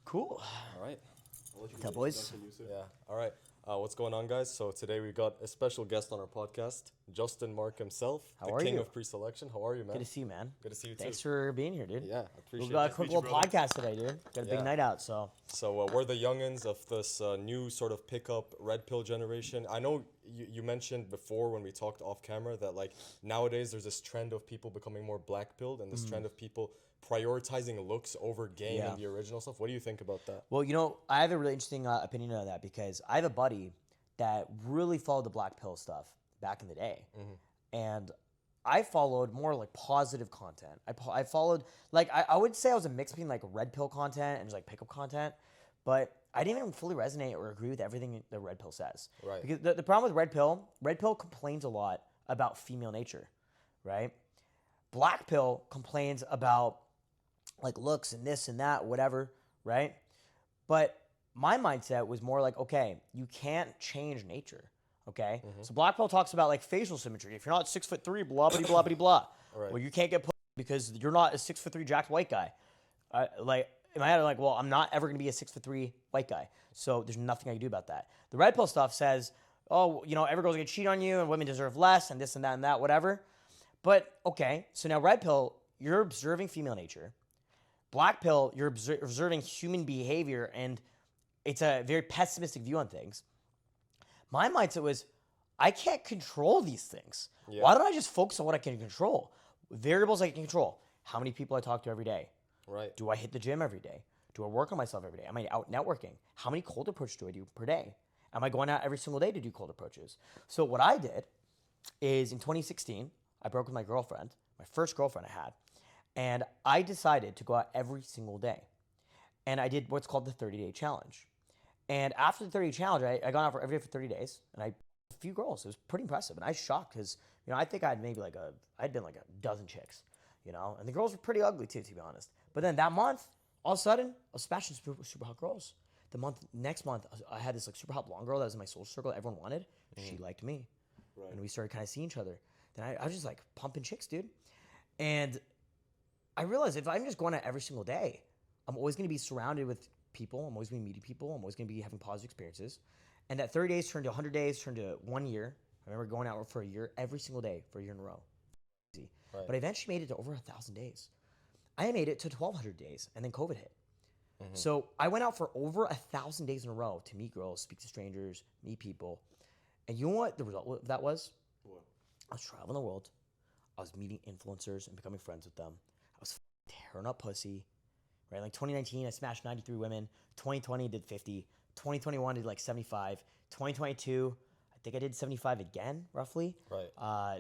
Cool. All right. What's up, boys? Yeah. All right. What's going on, guys? So today we got a special guest on our podcast, Justin Marc himself, How the are king you? of pre-selection. How are you, man? Good to see you, man. Good to see you Thanks too. for being here, dude. Yeah, I We appreciate got a it. quick little podcast today, dude. Got a big Yeah. night out, so. So we're the youngins of this new sort of pickup red pill generation. I know you mentioned before when we talked off camera that like nowadays there's this trend of people becoming more black pilled and this trend of people prioritizing looks over game Yeah. and the original stuff. What do you think about that? Well, I have a really interesting opinion on that because I have a buddy that really followed the black pill stuff back in the day. And I followed more like positive content. I followed, like, I would say I was a mix between like red pill content and just like pickup content, but I didn't even fully resonate or agree with everything the red pill says. Right. Because the problem with red pill complains a lot about female nature, right? Black pill complains about like looks and this and that, whatever, right? But my mindset was more like, okay, you can't change nature, okay? So black pill talks about like facial symmetry. If you're not 6'3", blah blah blah blah blah. Right. Well, you can't get put because you're not a 6'3" jacked white guy. Like in my head, I'm like, well, I'm not ever gonna be a 6'3" white guy. So there's nothing I can do about that. The red pill stuff says, oh, every girl's gonna cheat on you and women deserve less and this and that, whatever. But okay, so now red pill, you're observing female nature. Black pill, you're observing human behavior, and it's a very pessimistic view on things. My mindset was, I can't control these things. Yeah. Why don't I just focus on what I can control? Variables I can control. How many people I talk to every day? Right. Do I hit the gym every day? Do I work on myself every day? Am I out networking? How many cold approaches do I do per day? Am I going out every single day to do cold approaches? So what I did is in 2016, I broke with my girlfriend, my first girlfriend I had, and I decided to go out every single day. And I did what's called the 30-day challenge. And after the 30-day challenge, I got out for every day for 30 days, and I a few girls. It was pretty impressive, and I was shocked because I think I'd been like a dozen chicks, and the girls were pretty ugly too, to be honest. But then that month, all of a sudden, I was smashing super hot girls. Next month, I had this like super hot blonde girl that was in my social circle that everyone wanted. She liked me, and we started kind of seeing each other. Then I was just like pumping chicks, dude, and I realized if I'm just going out every single day, I'm always going to be surrounded with people. I'm always going to be meeting people. I'm always going to be having positive experiences. And that 30 days turned to 100 days, turned to 1 year. I remember going out for a year, every single day for a year in a row. Right. But I eventually made it to over 1,000 days. I made it to 1,200 days, and then COVID hit. So I went out for over 1,000 days in a row to meet girls, speak to strangers, meet people. And you know what the result of that was? What? I was traveling the world. I was meeting influencers and becoming friends with them. I was tearing up pussy. Right? Like 2019, I smashed 93 women. 2020, I did 50. 2021, I did like 75. 2022, I think I did 75 again, roughly. Right.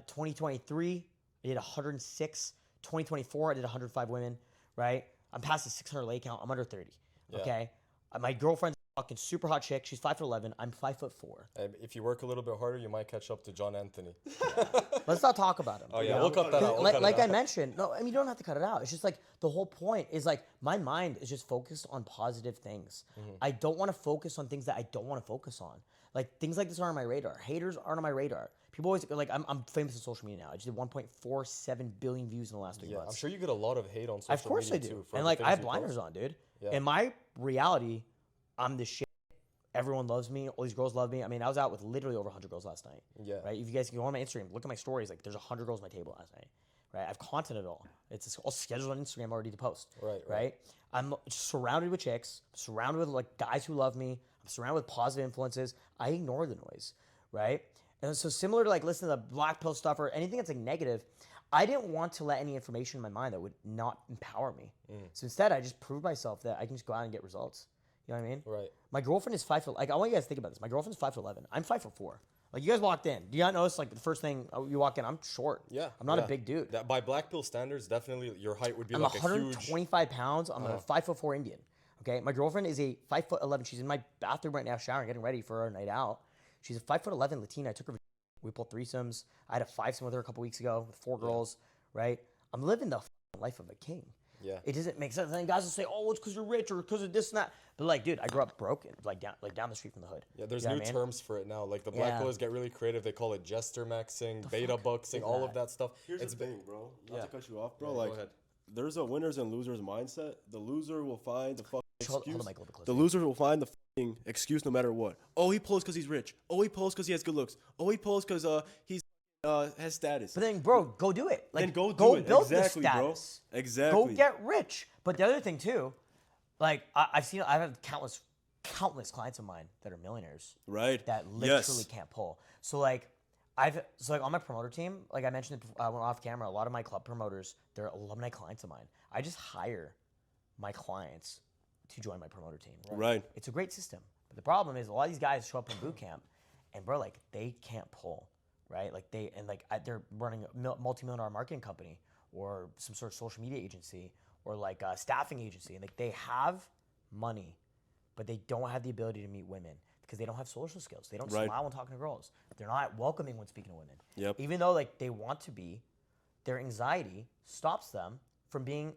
2023, I did 106. 2024, I did 105 women, right? I'm past the 600 leg count. I'm under 30, Yeah. okay? My girlfriend's a fucking super hot chick. She's 5'11". I'm 5'4". If you work a little bit harder, you might catch up to John Anthony. Let's not talk about him. Oh yeah, we'll cut that out. We'll Like, cut it like I out. mentioned, no, I mean, you don't have to cut it out. It's just like the whole point is like my mind is just focused on positive things. I don't want to focus on things that I don't want to focus on. Like things like this aren't on my radar. Haters aren't on my radar. People always like I'm famous on social media now. I just did 1.47 billion views in the last 3 Yeah, months. I'm sure you get a lot of hate on social media Of course I do. too. For And the like things I have you blinders post. on, dude. Yeah. In my reality, I'm the shit. Everyone loves me. All these girls love me. I mean, I was out with literally over 100 girls last night. Yeah. Right? If you guys can go on my Instagram, look at my stories. Like, there's 100 girls on my table last night. Right? I've content it all. It's all scheduled on Instagram already to post. Right. I'm surrounded with chicks. Surrounded with like guys who love me. I'm surrounded with positive influences. I ignore the noise. Right? And so similar to like listening to the black pill stuff or anything that's like negative, I didn't want to let any information in my mind that would not empower me. So instead, I just proved myself that I can just go out and get results. You know what I mean? Right. My girlfriend is 5 foot. Like I want you guys to think about this. My girlfriend's 5'11". I'm 5'4". Like you guys walked in. Do you not notice like the first thing you walk in? I'm short. Yeah. I'm not yeah. a big dude. That, by black pill standards, definitely your height would be I'm like a huge. 125 pounds. I'm a 5'4" Indian. Okay. My girlfriend is a 5'11". She's in my bathroom right now, showering, getting ready for our night out. She's a 5'11" Latina. I took her. We pulled threesomes. I had a fivesome with her a couple weeks ago with 4 girls. Right. I'm living the life of a king. Yeah. It doesn't make sense. And guys will say, "Oh, it's because you're rich or because of this and that." But like, dude, I grew up broken, like down the street from the hood. Yeah, there's You know new what I mean? terms for it now. Like the black Yeah. pillars get really creative. They call it jester maxing, beta bucksing, all of that stuff. Here's It's the thing, bro. Not Yeah. to cut you off, bro. Yeah, like, go ahead. there's a winners and losers mindset. The loser will find the fucking Hold excuse. the mic a little bit closer. The loser will find the fucking excuse no matter what. Oh, he posts because he's rich. Oh, he posts because he has good looks. Oh, he posts because he's has status. But then, bro, go do it. Like, Then go do go it. build Exactly, the bro. status. Exactly. Go get rich. But the other thing too, like I've had countless clients of mine that are millionaires. Right. That literally can't pull. So like on my promoter team, like I mentioned it when off camera, a lot of my club promoters, they're alumni clients of mine. I just hire my clients to join my promoter team. Right. It's a great system. But the problem is a lot of these guys show up in boot camp and bro, like they can't pull. Right? Like they're running a multi-million dollar marketing company or some sort of social media agency or like a staffing agency. And like they have money, but they don't have the ability to meet women because they don't have social skills. They don't smile when talking to girls. They're not welcoming when speaking to women. Yep. Even though like they want to be, their anxiety stops them from being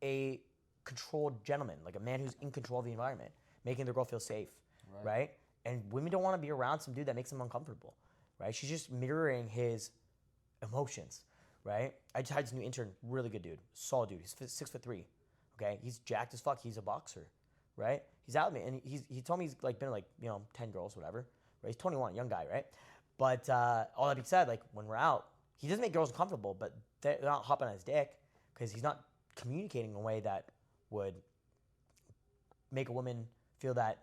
a controlled gentleman, like a man who's in control of the environment, making their girl feel safe, right? And women don't want to be around some dude that makes them uncomfortable. Right? She's just mirroring his emotions, right? I just had this new intern, really good dude, solid dude. He's 6'3", okay? He's jacked as fuck. He's a boxer, right? He's out with me, and he told me he's like been like 10 girls, whatever. Right? He's 21, young guy, right? But all that being said, like when we're out, he doesn't make girls uncomfortable, but they're not hopping on his dick because he's not communicating in a way that would make a woman feel that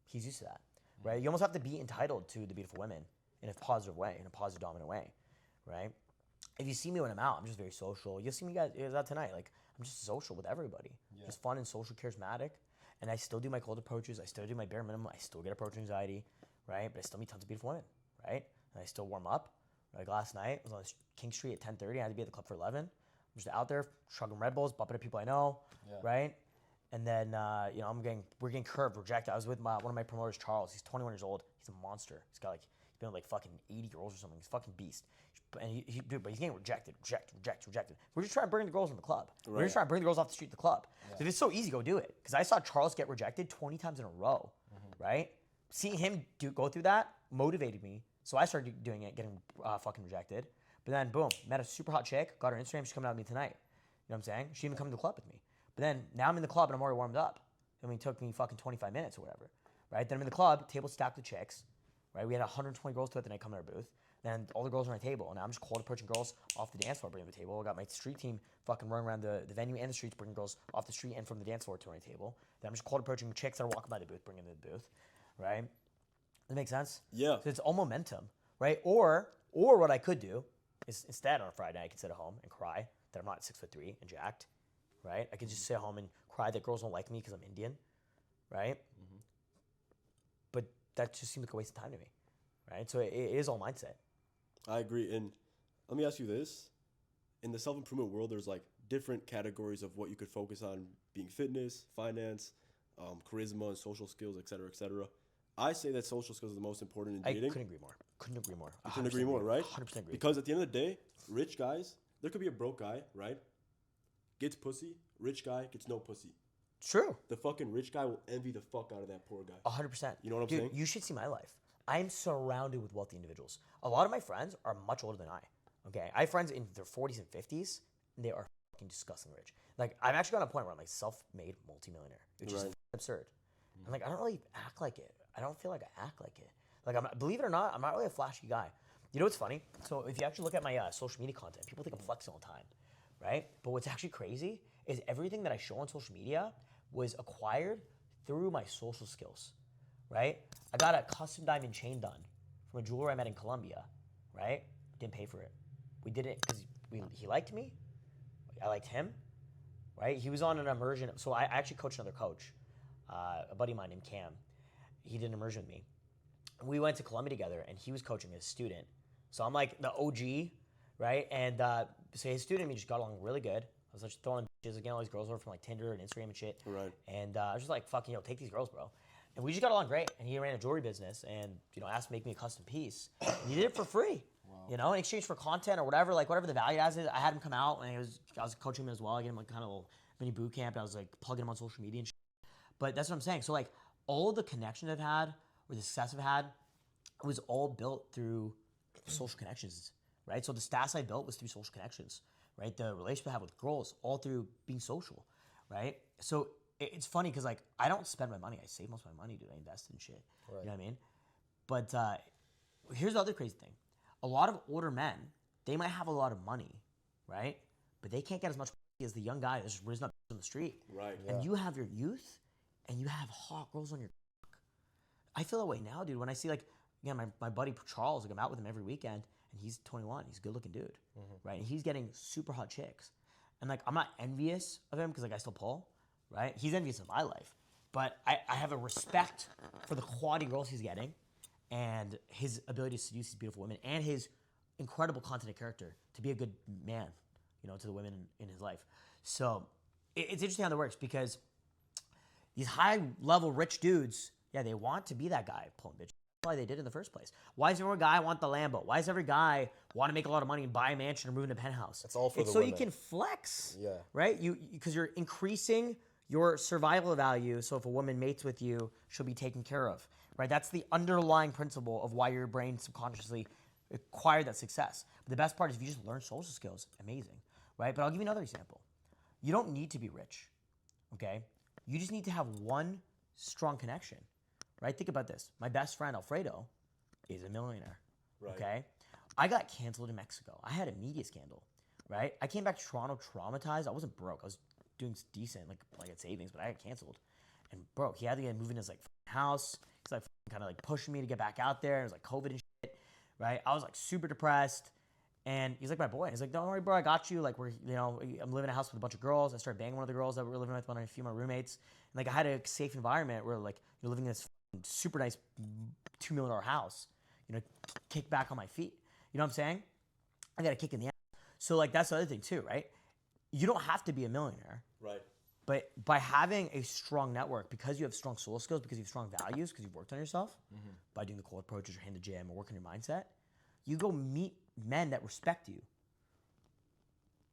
he's used to that, right? You almost have to be entitled to the beautiful women in a positive way, in a positive, dominant way, right? If you see me when I'm out, I'm just very social. You'll see me guys out tonight. Like, I'm just social with everybody. Just fun and social, charismatic. And I still do my cold approaches. I still do my bare minimum. I still get approach anxiety, right? But I still meet tons of beautiful women, right? And I still warm up. Like last night, I was on King Street at 10:30. I had to be at the club for 11. I'm just out there, chugging Red Bulls, bumping into people I know, right? And then, we're getting curved, rejected. I was with one of my promoters, Charles. He's 21 years old. He's a monster. He's got he's been with like fucking 80 girls or something. He's a fucking beast. And but he's getting rejected. We're just trying to bring the girls in the club. Right. We're just trying to bring the girls off the street to the club. Yeah. So if it's so easy, go do it. Because I saw Charles get rejected 20 times in a row, right? Seeing him go through that motivated me. So I started doing it, getting fucking rejected. But then, boom, met a super hot chick, got her Instagram, she's coming out with me tonight. You know what I'm saying? She didn't even come to the club with me. But then, now I'm in the club and I'm already warmed up. I mean, it took me fucking 25 minutes or whatever, right? Then I'm in the club, table stacked with chicks, right? We had 120 girls throughout the night coming to our booth. Then all the girls are on a table. And now I'm just cold approaching girls off the dance floor, bringing them to the table. I got my street team fucking running around the venue and the streets, bringing girls off the street and from the dance floor to my table. Then I'm just cold approaching chicks that are walking by the booth, bringing them to the booth, right? Does that make sense? Yeah. So it's all momentum, right? Or what I could do is instead on a Friday night, I could sit at home and cry that I'm not 6'3" and jacked, right? I could just sit at home and cry that girls don't like me because I'm Indian, right? But that just seems like a waste of time to me, right? So it is all mindset. I agree. And let me ask you this. In the self-improvement world, there's like different categories of what you could focus on, being fitness, finance, charisma, and social skills, et cetera, et cetera. I say that social skills are the most important in dating. I couldn't agree more. You couldn't agree more, right? 100% agree. Because at the end of the day, rich guys, there could be a broke guy, right? Gets pussy. Rich guy gets no pussy. True. The fucking rich guy will envy the fuck out of that poor guy. 100%. You know what I'm saying? You should see my life. I'm surrounded with wealthy individuals. A lot of my friends are much older than I. Okay, I have friends in their 40s and 50s, and they are fucking disgusting rich. Like, I've actually gotten to a point where I'm like self-made multimillionaire, which is absurd. And like, I don't really act like it. I don't feel like I act like it. Like, believe it or not, I'm not really a flashy guy. You know what's funny? So if you actually look at my social media content, people think I'm flexing all the time, right? But what's actually crazy is everything that I show on social media was acquired through my social skills, right? I got a custom diamond chain done from a jeweler I met in Colombia, right? Didn't pay for it. We did it because he liked me. I liked him, right? He was on an immersion. So I actually coached another coach, a buddy of mine named Cam. He did an immersion with me. We went to Colombia together, and he was coaching his student. So I'm like the OG, right? And so his student and me just got along really good. I was just throwing bitches again. All these girls were from like Tinder and Instagram and shit. Right. And I was just like, fucking, take these girls, bro. And we just got along great. And he ran a jewelry business and, asked to make me a custom piece. And he did it for free, in exchange for content or whatever, like whatever the value as is. I had him come out and I was coaching him as well. I gave him like kind of a little mini boot camp. I was like plugging him on social media and shit. But that's what I'm saying. So like all the connections I've had or the success I've had was all built through social connections, right? So the stats I built was through social connections, right? The relationship I have with girls, all through being social, right? So it's funny because like I don't spend my money. I save most of my money, dude. I invest in shit. Right. You know what I mean? But here's the other crazy thing. A lot of older men, they might have a lot of money, right? But they can't get as much as the young guy that's just risen up on the street. Right. And you have your youth and you have hot girls on your I feel that way now, dude. When I see like, again, my buddy Charles, like I'm out with him every weekend and he's 21. He's a good looking dude, right? And he's getting super hot chicks. And like, I'm not envious of him because like I still pull, right? He's envious of my life. But I have a respect for the quality girls he's getting and his ability to seduce these beautiful women and his incredible content and character to be a good man, you know, to the women in his life. So it's interesting how that works because these high level rich dudes, yeah, they want to be that guy pulling bitches. That's why they did in the first place. Why does every guy want the Lambo? Why does every guy want to make a lot of money and buy a mansion and move in a penthouse? It's all for the so women. you can flex, Yeah. right? Because you're increasing your survival value. So if a woman mates with you, she'll be taken care of, right? That's the underlying principle of why your brain subconsciously acquired that success. But the best part is if you just learn social skills, amazing, right? But I'll give you another example. You don't need to be rich, okay? You just need to have one strong connection, right? Think about this. My best friend, Alfredo, is a millionaire, okay? I got canceled in Mexico. I had a media scandal, right? I came back to Toronto traumatized. I wasn't broke. I was doing decent, like I had savings, but I got canceled. And bro, he had to get moving his like house. He's like kind of like pushing me to get back out there. It was like COVID and shit, right? I was like super depressed. And he's like my boy. He's like, don't worry, bro, I got you. Like I'm living in a house with a bunch of girls. I started banging one of the girls that we were living with, one of a few of my roommates. And like I had a safe environment where like you're living in this super nice $2 million house, you know, kick back on my feet. You know what I'm saying? I got a kick in the ass. So like that's the other thing too, right? You don't have to be a millionaire. Right. But by having a strong network, because you have strong social skills, because you have strong values, because you've worked on yourself, by doing the cold approaches or hitting the gym or working your mindset, you go meet men that respect you,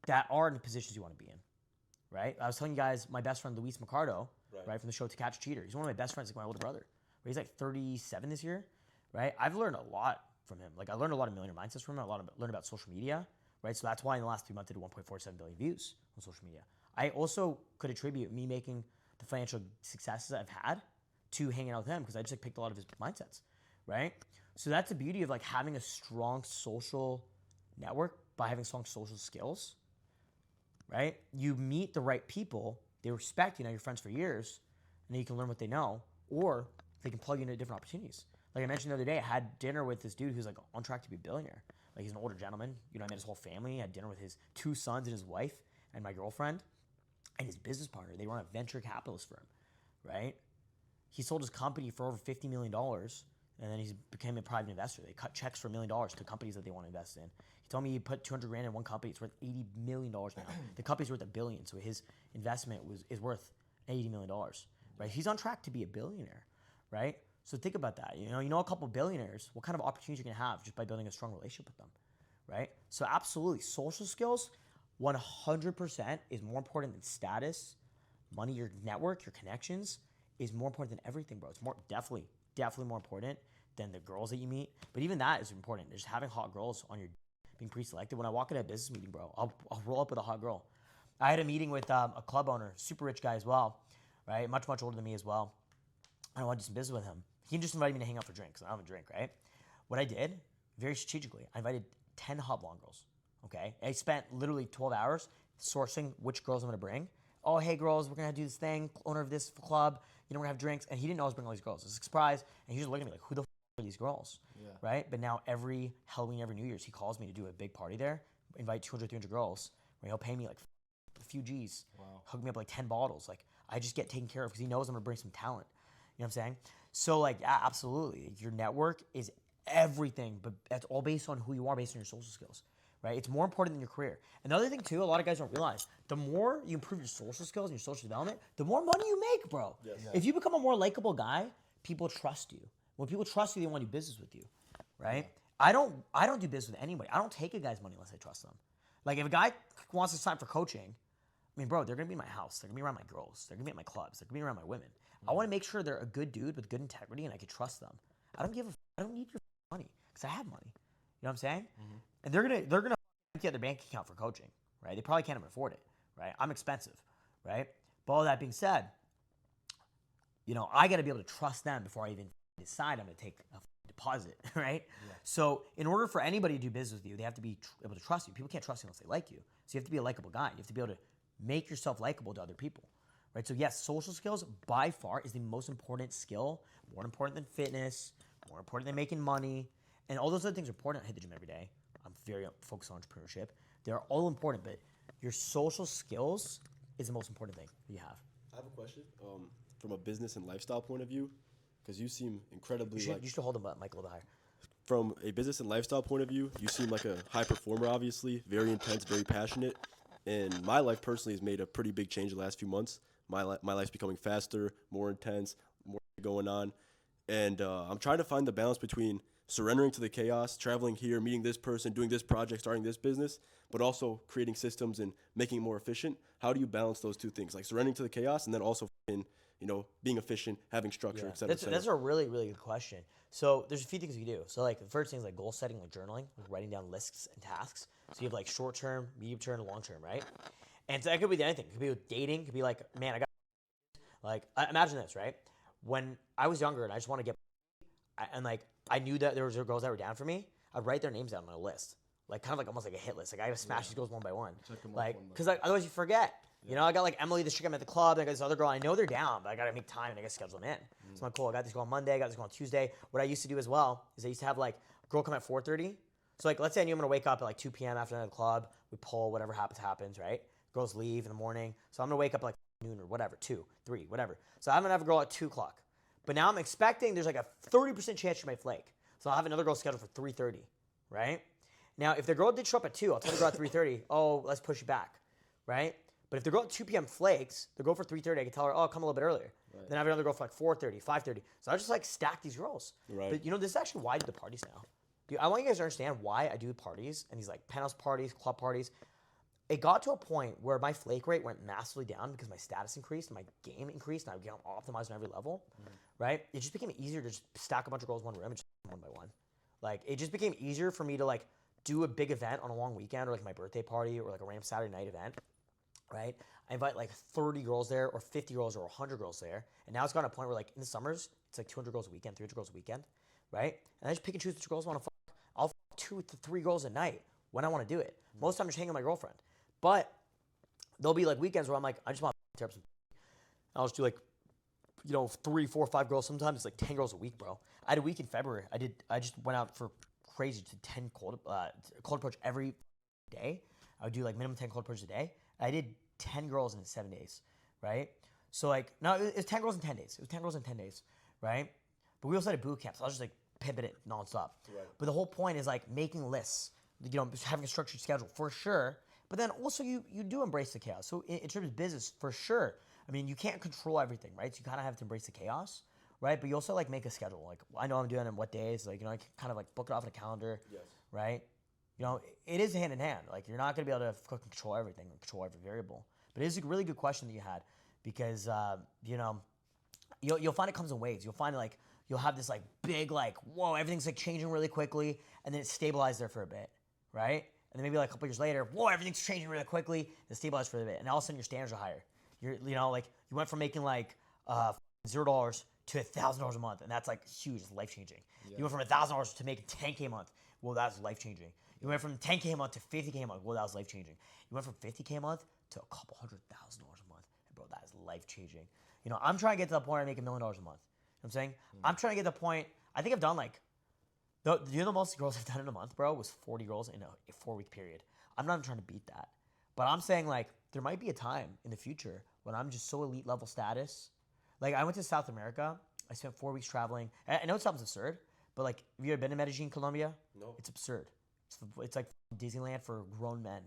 that are in the positions you want to be in, right? I was telling you guys, my best friend, Luis Mercado, right, from the show To Catch a Cheater. He's one of my best friends, like my older brother. Right? He's like 37 this year, right? I've learned a lot from him. Like I learned a lot of millionaire mindsets from him. Learned about social media, right? So that's why in the last 3 months I did 1.47 billion views on social media. I also could attribute me making the financial successes I've had to hanging out with him because I just like picked a lot of his mindsets, right? So that's the beauty of like having a strong social network by having strong social skills, right? You meet the right people, they respect you, now you're friends for years, and then you can learn what they know, or they can plug you into different opportunities. Like I mentioned the other day, I had dinner with this dude who's like on track to be a billionaire. Like he's an older gentleman, you know, I met his whole family. I had dinner with his 2 sons and his wife and my girlfriend and his business partner. They run a venture capitalist firm, right? He sold his company for over $50 million, and then he became a private investor. They cut checks for $1 million to companies that they want to invest in. He told me he put 200 grand in one company. It's worth $80 million now. The company's worth $1 billion, so his investment is worth $80 million, right? He's on track to be a billionaire, right? So think about that. You know a couple billionaires, what kind of opportunities you're gonna have just by building a strong relationship with them, right? So absolutely, social skills, 100% is more important than status, money, your network, your connections is more important than everything, bro. It's definitely more important than the girls that you meet. But even that is important. Just having hot girls on your, being pre-selected. When I walk into a business meeting, bro, I'll roll up with a hot girl. I had a meeting with a club owner, super rich guy as well, right? Much older than me as well. I wanted to do some business with him. He just invited me to hang out for drinks. I don't have a drink, right? What I did, very strategically, I invited 10 hot blonde girls, okay? I spent literally 12 hours sourcing which girls I'm gonna bring. Oh, hey girls, we're gonna do this thing, owner of this club, you know, we're gonna have drinks. And he didn't know I was bringing all these girls. It was a surprise. And he just looked at me like, who the f are these girls? Yeah. Right? But now every Halloween, every New Year's, he calls me to do a big party there, invite 200, 300 girls, where he'll pay me like a few G's, hook me up like 10 bottles. Like, I just get taken care of because he knows I'm gonna bring some talent. You know what I'm saying? So like, yeah, absolutely. Your network is everything, but that's all based on who you are, based on your social skills, right? It's more important than your career. Another thing too, a lot of guys don't realize, the more you improve your social skills and your social development, the more money you make, bro. Yes. Yeah. If you become a more likable guy, people trust you. When people trust you, they want to do business with you, right? Yeah. I don't do business with anybody. I don't take a guy's money unless I trust them. Like if a guy wants to sign for coaching, I mean, bro, they're gonna be in my house. They're gonna be around my girls. They're gonna be at my clubs. They're gonna be around my women. I want to make sure they're a good dude with good integrity and I can trust them. I don't need your money because I have money. You know what I'm saying? Mm-hmm. And they're gonna empty out their bank account for coaching, right? They probably can't even afford it, right? I'm expensive, right? But all that being said, I got to be able to trust them before I even decide I'm going to take a deposit, right? Yeah. So in order for anybody to do business with you, they have to be able to trust you. People can't trust you unless they like you. So you have to be a likable guy. You have to be able to make yourself likable to other people, right? So yes, social skills by far is the most important skill, more important than fitness, more important than making money, and all those other things are important. I hit the gym every day. I'm very focused on entrepreneurship. They're all important, but your social skills is the most important thing you have. I have a question. From a business and lifestyle point of view, because you seem incredibly You should hold the mic a little bit higher. From a business and lifestyle point of view, you seem like a high performer, obviously, very intense, very passionate. And my life personally has made a pretty big change the last few months. My life's becoming faster, more intense, more going on. And I'm trying to find the balance between surrendering to the chaos, traveling here, meeting this person, doing this project, starting this business, but also creating systems and making it more efficient. How do you balance those two things? Like surrendering to the chaos and then also being efficient, having structure, et cetera, et cetera. That's a really, really good question. So there's a few things you do. So like the first thing is like goal setting, like journaling, like writing down lists and tasks. So you have like short term, medium term, and long term, right? And so that could be anything. It could be with dating. It could be like, man, imagine this, right? When I was younger and I just want to get, I knew that there was girls that were down for me. I'd write their names down on my list, like kind of like almost like a hit list. Like I gotta smash these girls one by one, because otherwise you forget. Yeah. I got like Emily, this chick I met at the club, and I got this other girl. I know they're down, but I gotta make time and I gotta schedule them in. So I'm like, cool. I got this girl on Monday. I got this girl on Tuesday. What I used to do as well is I used to have like a girl come at 4:30. So like, let's say I knew I'm gonna wake up at like 2 p.m. after the club. We pull, whatever happens, right? Girls leave in the morning, so I'm gonna wake up like noon or whatever, 2, 3, whatever. So I'm gonna have a girl at 2 o'clock. But now I'm expecting there's like a 30% chance she might flake. So I'll have another girl scheduled for 3:30, right? Now, if the girl did show up at 2, I'll tell the girl at 3:30, oh, let's push it back, right? But if the girl at 2 p.m. flakes, the girl for 3:30, I can tell her, oh, come a little bit earlier. Right. Then I have another girl for like 4:30, 5:30. So I just like stack these girls. Right. But this is actually why I do the parties now. I want you guys to understand why I do parties and these like penthouse parties, club parties. It got to a point where my flake rate went massively down because my status increased and my game increased and I became optimized on every level, right? It just became easier to just stack a bunch of girls in one room and just one by one. Like, it just became easier for me to like do a big event on a long weekend or like my birthday party or like a random Saturday night event, right? I invite like 30 girls there or 50 girls or 100 girls there. And now it's gotten to a point where like in the summers, it's like 200 girls a weekend, 300 girls a weekend, right? And I just pick and choose which girls I want to fuck. I'll fuck 2 to 3 girls a night when I want to do it. Most of the time I'm just hanging with my girlfriend. But there'll be like weekends where I'm like, I just want to tear up some. I'll just do like, 3, 4, 5 girls. Sometimes it's like 10 girls a week, bro. I had a week in February. I just went out for crazy to 10 cold approach every day. I would do like minimum 10 cold approaches a day. I did 10 girls in 7 days, right? So like, no, it was 10 girls in 10 days. It was 10 girls in 10 days, right? But we also had a boot camp, so I was just like pimping it nonstop. Right. But the whole point is like making lists, having a structured schedule for sure. But then also you do embrace the chaos. So in terms of business, for sure. I mean, you can't control everything, right? So you kind of have to embrace the chaos, right? But you also like make a schedule. Like, I know I'm doing it on what days. Like, I can kind of like book it off in a calendar, yes. Right? It is hand in hand. Like, you're not going to be able to fucking control everything or control every variable. But it is a really good question that you had because, you'll find it comes in waves. You'll find like, you'll have this like big like, whoa, everything's like changing really quickly. And then it stabilized there for a bit, right? And then maybe like a couple years later, whoa, everything's changing really quickly. And it stabilized for a bit. And all of a sudden your standards are higher. Like you went from making like $0 to $1,000 a month. And that's like huge. It's life-changing. Yeah. You went from $1,000 to making $10K a month. Well, that's life-changing. You went from $10K a month to $50K a month. Well, that was life-changing. You went from $50K a month to a couple $100,000 a month. And bro, that is life-changing. I'm trying to get to the point where I make $1 million a month. You know what I'm saying? I'm trying to get to the point, I think I've done like, the most girls I've done in a month, bro, was 40 girls in a 4-week period. I'm not even trying to beat that. But I'm saying like, there might be a time in the future when I'm just so elite level status. Like I went to South America. I spent 4 weeks traveling. I know it sounds absurd, but like, have you ever been to Medellin, Colombia? No. It's absurd. It's like Disneyland for grown men,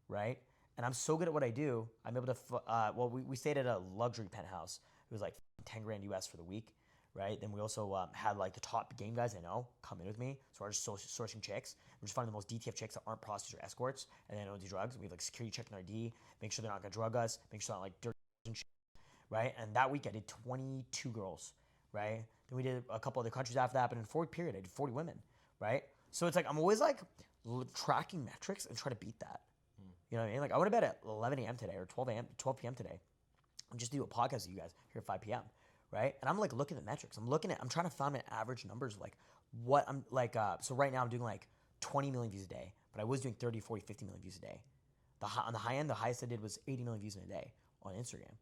right? And I'm so good at what I do. I'm able to, we stayed at a luxury penthouse. It was like 10 grand US for the week, right? Then we also had like the top game guys I know come in with me. So we're just sourcing chicks. We're just finding the most DTF chicks that aren't prostitutes or escorts, and they don't do drugs. We have like security checking our ID, make sure they're not gonna drug us, make sure they're not like dirty and shit, right? And that week I did 22 girls, right? Then we did a couple other countries after that, but in a 4-week period I did 40 women, right? So it's like I'm always like tracking metrics and try to beat that. You know what I mean? Like I went to bed at 11 a.m. today or 12 p.m. today. I'm just do a podcast with you guys here at 5 p.m. Right? And I'm like looking at metrics. I'm trying to find my average numbers, like what I'm like. So right now I'm doing like 20 million views a day, but I was doing 30, 40, 50 million views a day. On the high end, the highest I did was 80 million views in a day on Instagram.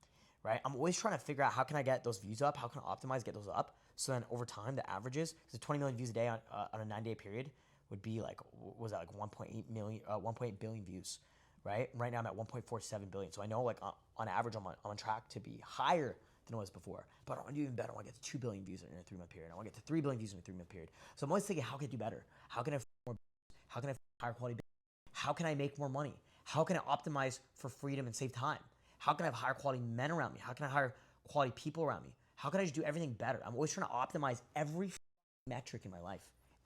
Right? I'm always trying to figure out how can I get those views up? How can I optimize, get those up? So then over time, the averages, because 20 million views a day on a 9-day period would be like, what was that, like 1.8 billion views, right? Right now I'm at 1.47 billion. So I know like on average, I'm on track to be higher than it was before. But I want to do even better. I want to get to 2 billion views in a 3-month period. I want to get to 3 billion views in a 3-month period. So I'm always thinking, how can I do better? How can I have more? How can I have higher quality business? How can I make more money? How can I optimize for freedom and save time? How can I have higher quality men around me? How can I hire quality people around me? How can I just do everything better? I'm always trying to optimize every metric in my life.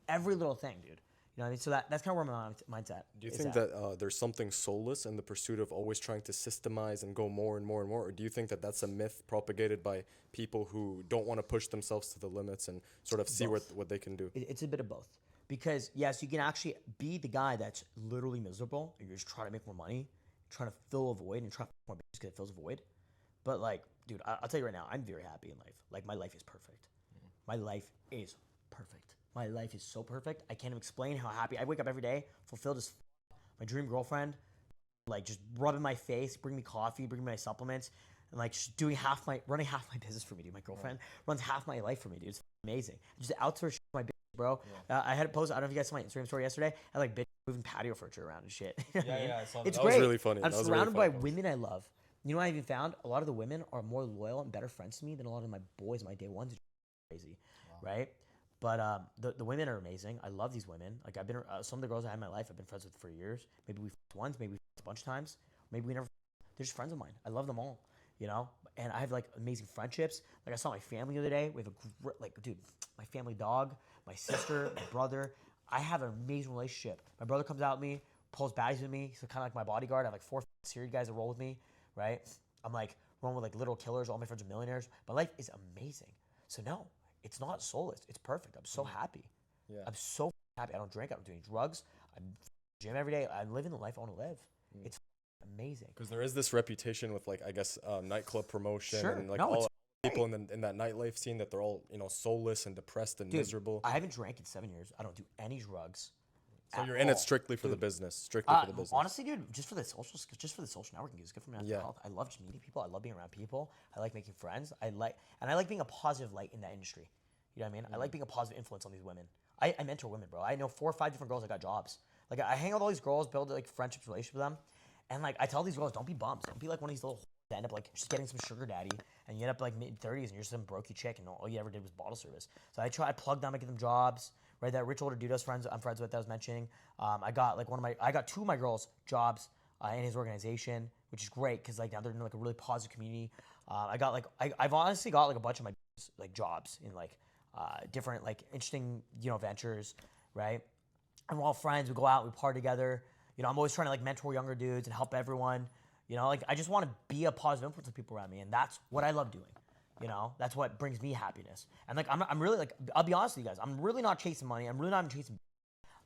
Every little thing, dude. You know what I mean? So that's kind of where my mind's at. Do you think that there's something soulless in the pursuit of always trying to systemize and go more and more and more? Or do you think that that's a myth propagated by people who don't want to push themselves to the limits and sort of see what they can do? It's a bit of both. Because, yes, you can actually be the guy that's literally miserable and you're just trying to make more money, trying to fill a void and try to make more business because it fills a void. But, like, dude, I'll tell you right now, I'm very happy in life. Like, my life is perfect. My life is perfect. My life is so perfect. I can't even explain how happy. I wake up every day, fulfilled as my dream girlfriend, like, just rubbing my face, bring me coffee, bring me my supplements, and, like, running half my business for me, dude. My girlfriend runs half my life for me, dude. It's amazing. Just outsource my business, bro. I had a post, I don't know if you guys saw my Instagram story yesterday. I like bitch moving patio furniture around and shit. I saw that. It's That great. was really funny. I'm surrounded by women I love. You know what I even found? A lot of the women are more loyal and better friends to me than a lot of my boys, my day ones. It's crazy, right? But the women are amazing. I love these women. Like I've been some of the girls I had in my life I've been friends with for years. Maybe we once, maybe we a bunch of times. Maybe we never. They're just friends of mine. I love them all, you know. And I have like amazing friendships. Like I saw my family the other day. We have dude, my family dog, my sister, my brother. I have an amazing relationship. My brother comes out with me, pulls baddies with me. He's kind of like my bodyguard. I have like 4 serious guys that roll with me, right? I'm like rolling with like little killers. All my friends are millionaires. My life is amazing. So no, it's not soulless. It's perfect. I'm so happy. Yeah. I'm so happy. I don't drink. I don't do any drugs. I'm gym every day. I'm living the life I want to live. It's amazing. Because there is this reputation with, like, I guess, nightclub promotion Sure. and like No, all people in that nightlife scene that they're all, you know, soulless and depressed and miserable. I haven't drank in 7 years. I don't do any drugs. So you're in it strictly for the business, strictly for the business. Honestly, dude, just for the social networking, it's good for my mental health. I love just meeting people. I love being around people. I like making friends. I like being a positive light in that industry. You know what I mean? I like being a positive influence on these women. I mentor women, bro. I know 4 or 5 different girls that got jobs. Like I hang out with all these girls, build like friendships, relationships with them, and like I tell these girls, don't be bums. Don't be like one of these little that end up like just getting some sugar daddy, and you end up like mid-30s and you're some brokey chick, and all you ever did was bottle service. So I plug them, I give them jobs. Right, that rich older dude I'm friends with that I was mentioning. I got 2 of my girls jobs in his organization, which is great because like now they're in like a really positive community. I've honestly got like a bunch of my like jobs in like different like interesting ventures, right? And we're all friends. We go out, we party together. You know, I'm always trying to like mentor younger dudes and help everyone. You know, like I just want to be a positive influence on people around me, and that's what I love doing. You know, that's what brings me happiness. And like, I'm really like, I'll be honest with you guys, I'm really not chasing money. I'm really not even chasing.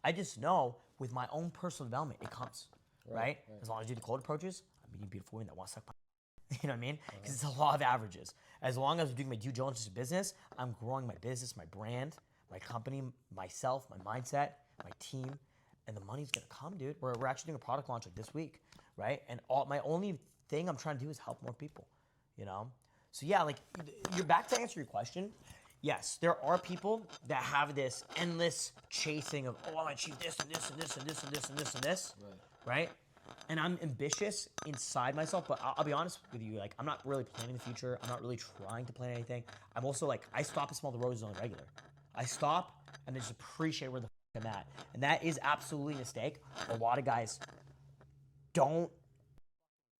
I just know with my own personal development, it comes, right? As long as I do the cold approaches, I'm meeting beautiful women that want to suck my, you know what I mean? Because it's a law of averages. As long as I'm doing my due diligence in business, I'm growing my business, my brand, my company, myself, my mindset, my team, and the money's gonna come, dude. We're actually doing a product launch like this week, right? And my only thing I'm trying to do is help more people, you know? So yeah, like you're back to answer your question. Yes, there are people that have this endless chasing of, oh, I want to achieve this and this and this and this and this and this and this, right? And I'm ambitious inside myself, but I'll be honest with you, like I'm not really planning the future. I'm not really trying to plan anything. I'm also like, I stop and smell the roses on the regular. I stop and then just appreciate where the I'm at. And that is absolutely a mistake. A lot of guys don't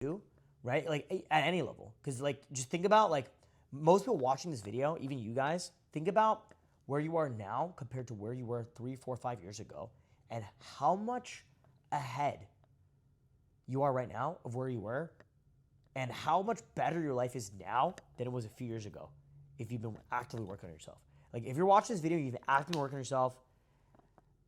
do. Right? Like at any level. Because like just think about like most people watching this video, even you guys, think about where you are now compared to where you were 3, 4, 5 years ago and how much ahead you are right now of where you were and how much better your life is now than it was a few years ago if you've been actively working on yourself. Like if you're watching this video, you've been actively working on yourself,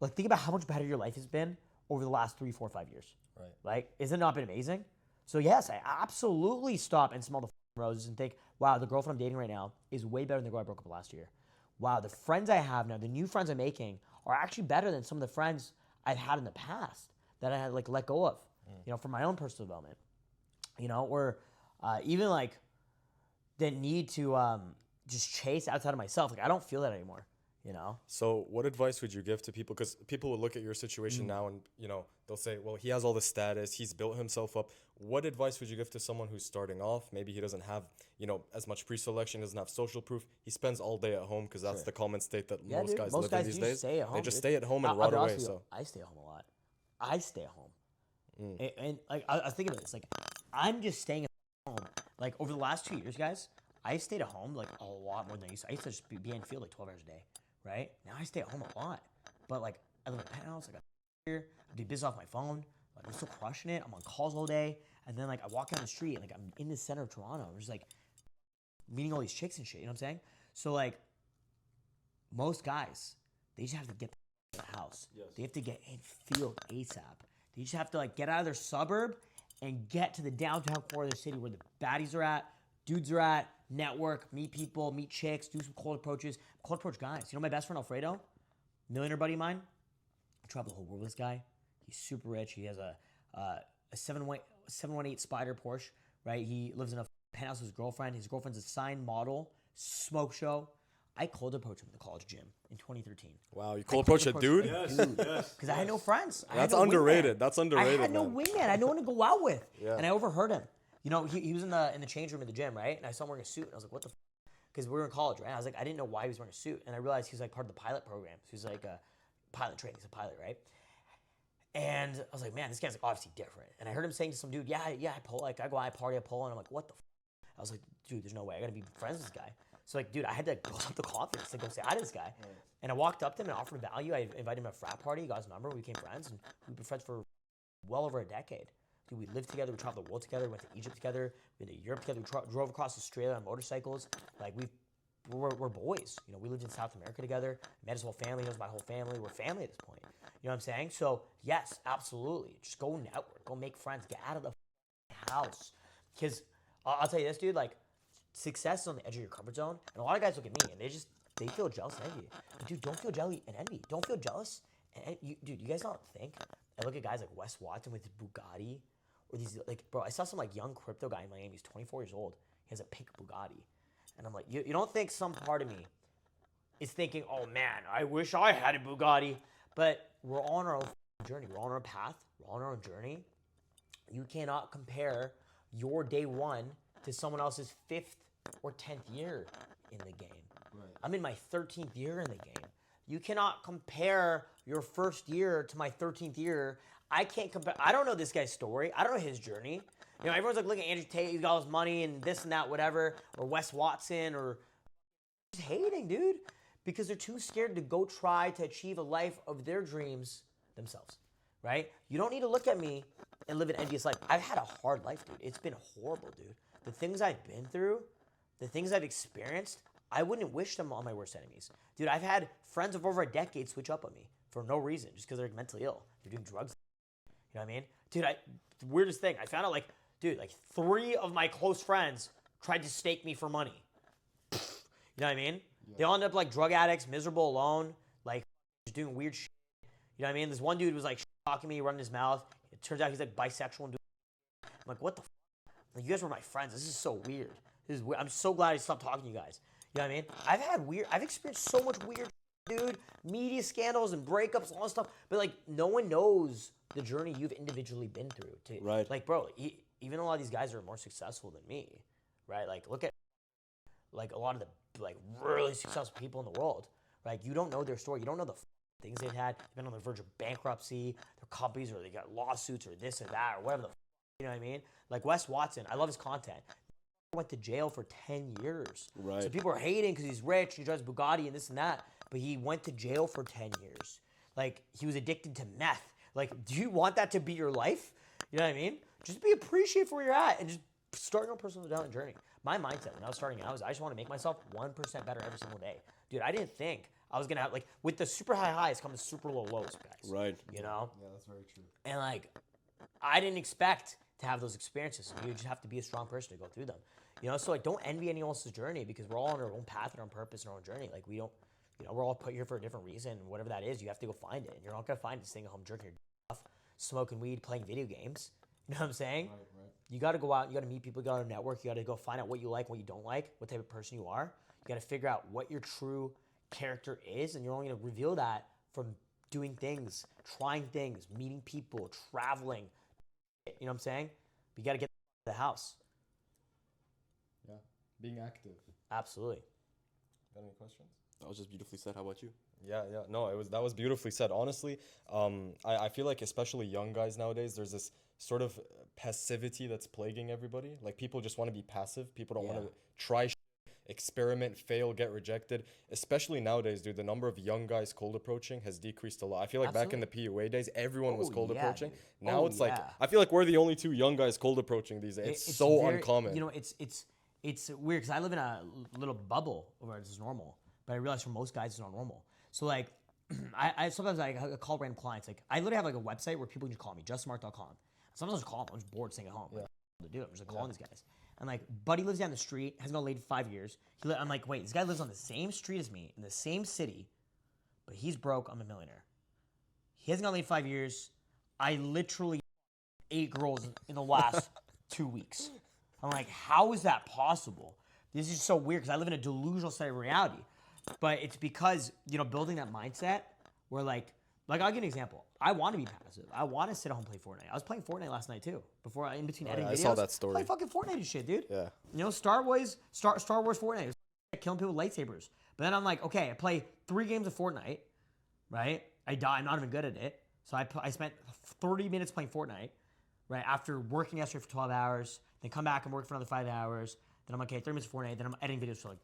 like think about how much better your life has been over the last 3, 4, 5 years. Right. Like, isn't it not been amazing? So yes, I absolutely stop and smell the roses and think, wow, the girlfriend I'm dating right now is way better than the girl I broke up with last year. Wow, the friends I have now, the new friends I'm making, are actually better than some of the friends I've had in the past that I had like let go of, you know, for my own personal development. You know, or even like the need to just chase outside of myself. Like I don't feel that anymore. You know. So, what advice would you give to people? Because people will look at your situation now and, you know, they'll say, well, he has all the status, he's built himself up. What advice would you give to someone who's starting off? Maybe he doesn't have, you know, as much pre-selection, doesn't have social proof. He spends all day at home because that's the common state that most guys live in these days. Stay at home, they just dude. stay at home and rot away. So I stay at home a lot. I stay at home. And like I was thinking about this. Like I'm just staying at home. Like over the last 2 years, guys, I've stayed at home like a lot more than I used to. I used to just be in field like 12 hours a day. Right? Now I stay at home a lot. But like I live in a penthouse, I got here, I do business off my phone, like I'm still crushing it. I'm on calls all day. And then like I walk down the street and like I'm in the center of Toronto. I'm just like meeting all these chicks and shit, you know what I'm saying? So like most guys, they just have to get the house. Yes. They have to get in field ASAP. They just have to like get out of their suburb and get to the downtown core of the city where the baddies are at, dudes are at, network, meet people, meet chicks, do some cold approaches. Cold approach guys. You know my best friend Alfredo? Millionaire buddy of mine? I travel the whole world with this guy. He's super rich. He has a 718 Spider Porsche, right? He lives in a penthouse with his girlfriend. His girlfriend's a signed model, smoke show. I cold approached him at the college gym in 2013. wow, you cold approach a dude? Yes, yes. Because I had no friends. That's underrated. Wingman. That's underrated. I had no man. wingman. I had no one to go out with. Yeah. And I overheard him. You know, he was in the change room of the gym, right? And I saw him wearing a suit. And I was like, what the f? Because we were in college, right? And I was like, I didn't know why he was wearing a suit. And I realized he was like part of the pilot program. So he's like a pilot training. He's a pilot, right? And I was like, man, this guy's like obviously different. And I heard him saying to some dude, yeah, I pull. Like, I go out, I party, I pull. And I'm like, what the f? I was like, dude, there's no way. I got to be friends with this guy. So like, dude, I had to go up the confidence to go say hi to this guy. Right. And I walked up to him and offered him value. I invited him to a frat party, got his number, we became friends, and we've been friends for well over a decade. Dude, we lived together, we traveled the world together, we went to Egypt together, we went to Europe together, we drove across Australia on motorcycles. Like we're boys. You know, we lived in South America together, met his whole family, knows my whole family. We're family at this point. You know what I'm saying? So yes, absolutely. Just go network, go make friends, get out of the house. Because I'll tell you this, dude, like, success is on the edge of your comfort zone, and a lot of guys look at me and they feel jealous and envy. But dude, don't feel jealous and envy. Don't feel jealous. And dude, you guys don't think? I look at guys like Wes Watson with his Bugatti, or these like, bro. I saw some like young crypto guy in Miami. He's 24 years old. He has a pink Bugatti, and I'm like, you don't think some part of me is thinking, oh man, I wish I had a Bugatti? But we're on our own journey. We're on our path. We're on our own journey. You cannot compare your day one to someone else's 5th or 10th year in the game. Right. I'm in my 13th year in the game. You cannot compare your first year to my 13th year. I can't compare. I don't know this guy's story. I don't know his journey. You know, everyone's like, look at Andrew Tate, he's got all his money and this and that, whatever, or Wes Watson, or just hating, dude, because they're too scared to go try to achieve a life of their dreams themselves, right? You don't need to look at me and live an envious life. I've had a hard life, dude. It's been horrible, dude. The things I've been through, the things I've experienced, I wouldn't wish them on my worst enemies. Dude, I've had friends of over a decade switch up on me for no reason, just because they're mentally ill. They're doing drugs. You know what I mean? Dude, the weirdest thing, I found out, like, dude, like 3 of my close friends tried to stake me for money. You know what I mean? Yeah. They all ended up like drug addicts, miserable, alone, like just doing weird shit. You know what I mean? This one dude was like talking me, running his mouth. It turns out he's like bisexual and doing. I'm like, what the f? Like, you guys were my friends. This is so weird. This is weird. I'm so glad I stopped talking to you guys. You know what I mean? I've experienced so much weird shit, dude. Media scandals and breakups and all this stuff. But like, no one knows the journey you've individually been through. Right. Like, bro, even a lot of these guys are more successful than me, right? Like, look at like a lot of the like really successful people in the world. Like, you don't know their story. You don't know the things they've had. They've been on the verge of bankruptcy, their companies, or they got lawsuits, or this or that, or whatever the you know what I mean? Like Wes Watson, I love his content. He went to jail for 10 years. Right. So people are hating because he's rich, he drives Bugatti and this and that, but he went to jail for 10 years. Like, he was addicted to meth. Like, do you want that to be your life? You know what I mean? Just be appreciative for where you're at and just start your own personal development journey. My mindset when I was starting out was I just want to make myself 1% better every single day. Dude, I didn't think I was gonna have like with the super high highs come the super low lows, guys. Right. You know. Yeah, that's very true. And like, I didn't expect to have those experiences. You just have to be a strong person to go through them. You know, so like, don't envy anyone else's journey because we're all on our own path and our own purpose and our own journey. Like, we don't, you know, we're all put here for a different reason. Whatever that is, you have to go find it. And you're not gonna find it staying at home drinking your off, smoking weed, playing video games. You know what I'm saying? Right. You got to go out. You got to meet people. You got to network. You got to go find out what you like, what you don't like, what type of person you are. You got to figure out what your true character is, and you're only going to reveal that from doing things, trying things, meeting people, traveling. You know what I'm saying? But you got to get out of the house. Yeah, being active. Absolutely. Got any questions? That was just beautifully said. How about you? Yeah. No, that was beautifully said. Honestly, I feel like especially young guys nowadays, there's this sort of passivity that's plaguing everybody. Like people just want to be passive. People don't want to try, experiment, fail, get rejected. Especially nowadays, dude, the number of young guys cold approaching has decreased a lot. I feel like back in the PUA days, everyone was cold approaching. Dude. Now it's like I feel like we're the only two young guys cold approaching these days. It's so very, uncommon. You know, it's weird because I live in a little bubble where this is normal, but I realize for most guys it's not normal. So like, I sometimes I call random clients. Like I literally have like a website where people can just call me, justmarc.com. Sometimes I just call them. I'm just bored staying at home. Like, to do it. I'm just like calling these guys. And like, buddy lives down the street, hasn't got laid in 5 years. I'm like, wait, this guy lives on the same street as me in the same city, but he's broke. I'm a millionaire. He hasn't got laid in 5 years. I literally 8 girls in the last 2 weeks. I'm like, how is that possible? This is so weird because I live in a delusional state of reality. But it's because, you know, building that mindset where like I'll give you an example. I want to be passive. I want to sit at home and play Fortnite. I was playing Fortnite last night too. In between editing videos. I saw that story. Play fucking Fortnite and shit, dude. Yeah. You know, Star Wars Fortnite. Killing people with lightsabers. But then I'm like, okay, I play 3 games of Fortnite, right? I die. I'm not even good at it. So I spent 30 minutes playing Fortnite, right? After working yesterday for 12 hours. Then come back and work for another 5 hours. Then I'm like, okay, 30 minutes of Fortnite. Then I'm editing videos for like,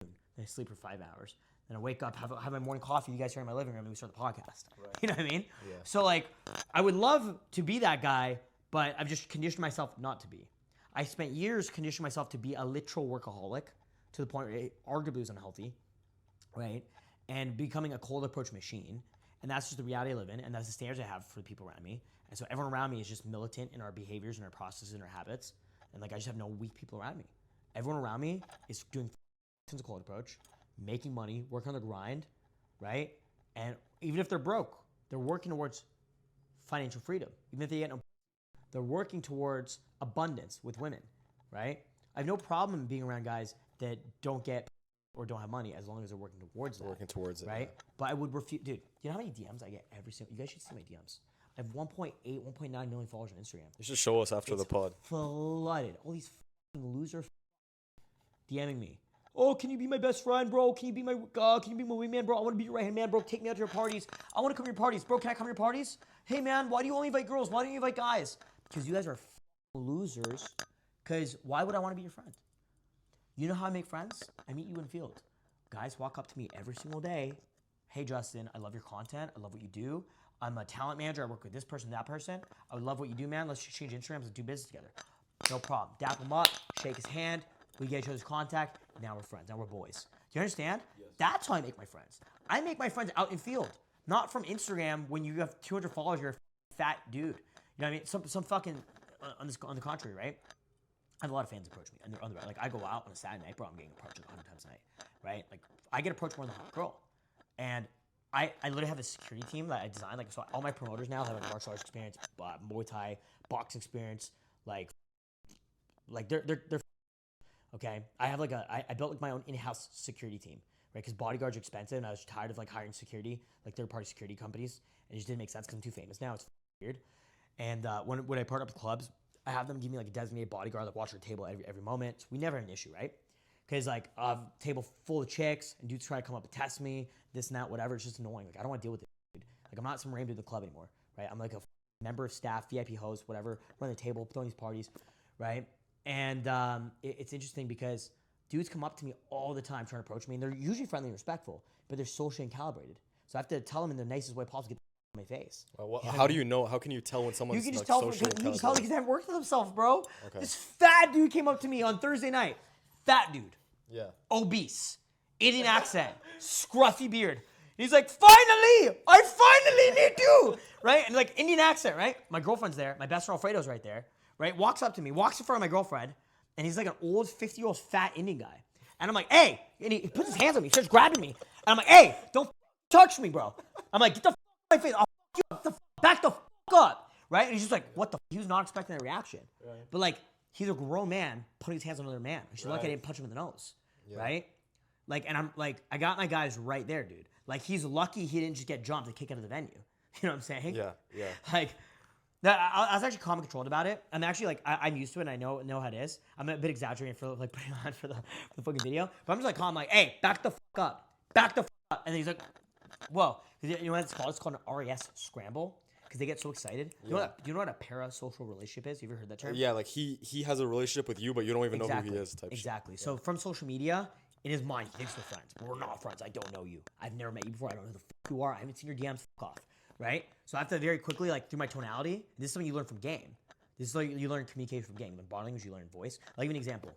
then I sleep for 5 hours. Then I wake up, have my morning coffee. You guys here in my living room, and we start the podcast. Right. You know what I mean? Yeah. So like, I would love to be that guy, but I've just conditioned myself not to be. I spent years conditioning myself to be a literal workaholic to the point where it arguably was unhealthy, right? And becoming a cold approach machine. And that's just the reality I live in, and that's the standards I have for the people around me. And so everyone around me is just militant in our behaviors and our processes and our habits. And like, I just have no weak people around me. Everyone around me is doing tons of cold approach, making money, working on the grind, right? And even if they're broke, they're working towards financial freedom. Even if they get no, they're working towards abundance with women, right? I have no problem being around guys that don't get or don't have money as long as they're working towards that. Working towards it, right? But I would refuse, dude. You know how many DMs I get every single? You guys should see my DMs. I have 1.8, 1.9 million followers on Instagram. You should show us after the pod. Flooded. All these losers DMing me. Oh, can you be my best friend, bro? Can you be my wingman, bro? I want to be your right hand man, bro. Take me out to your parties. I want to come to your parties, bro. Can I come to your parties? Hey, man, why do you only invite girls? Why don't you invite guys? Because you guys are losers. Because why would I want to be your friend? You know how I make friends? I meet you in field. Guys walk up to me every single day. Hey, Justin, I love your content. I love what you do. I'm a talent manager. I work with this person, that person. I would love what you do, man. Let's exchange Instagrams and do business together. No problem. Dap him up, shake his hand. We get each other's contact. Now we're friends. Now we're boys. Do you understand? Yes. That's how I make my friends. I make my friends out in field, not from Instagram when you have 200 followers. You're a fat dude. You know what I mean? Some fucking on the contrary, right? I have a lot of fans approach me. And they're on the like I go out on a Saturday night, bro. I'm getting approached 100 times a night, right? Like I get approached more than a hot girl, and I literally have a security team that I designed. Like so, all my promoters now have like martial arts experience, Muay Thai, boxing experience. Like they're okay. I have like I built like my own in-house security team, right? Because bodyguards are expensive, and I was tired of like hiring security, like third-party security companies. And it just didn't make sense because I'm too famous now. It's weird. And when I partner up with clubs, I have them give me like a designated bodyguard, like watch our table every moment. So we never have an issue, right? Because like a table full of chicks and dudes try to come up and test me, this and that, whatever. It's just annoying. Like I don't want to deal with it, dude. Like I'm not some random dude in the club anymore, right? I'm like a member of staff, VIP host, whatever, run the table, throwing these parties, right? And it's interesting because dudes come up to me all the time trying to approach me, and they're usually friendly and respectful, but they're socially uncalibrated. So I have to tell them in the nicest way possible to get my face. Well, how do you know? How can you tell when someone's you can just like, tell socially you can tell because they haven't worked with themselves, bro. Okay. This fat dude came up to me on Thursday night. Fat dude. Yeah. Obese. Indian accent, scruffy beard. He's like, finally, I finally meet you, right? And like Indian accent, right? My girlfriend's there. My best friend Alfredo's right there, right? Walks up to me, walks in front of my girlfriend, and he's like an old 50-year-old fat Indian guy. And I'm like, hey, and he puts his hands on me, he starts grabbing me. And I'm like, hey, don't touch me, bro. I'm like, get the out of my face. I'll you up. Back the up, right? And he's just like, what the he was not expecting that reaction. Right. But like, he's a grown man putting his hands on another man. I should lucky I didn't punch him in the nose, right? Like, and I'm like, I got my guys right there, dude. Like, he's lucky he didn't just get jumped and kicked out of the venue. You know what I'm saying? Yeah. Like, I was actually calm and controlled about it. I'm actually like, I'm used to it and I know how it is. I'm a bit exaggerating for like putting on for the fucking video. But I'm just like calm, like, hey, back the up. Back the up. And then he's like, whoa. You know what it's called? It's called an RES scramble. Because they get so excited. Do you know what a parasocial relationship is? You ever heard that term? Yeah, like he has a relationship with you, but you don't even know who he is. Exactly. So from social media, in his mind, he thinks we're friends. But we're not friends. I don't know you. I've never met you before. I don't know who the fuck you are. I haven't seen your DMs. Fuck off. Right? So I have to very quickly, like, through my tonality, this is something you learn from game. This is like you learn communication from game. You learn body language, you learn voice. I'll give you an example.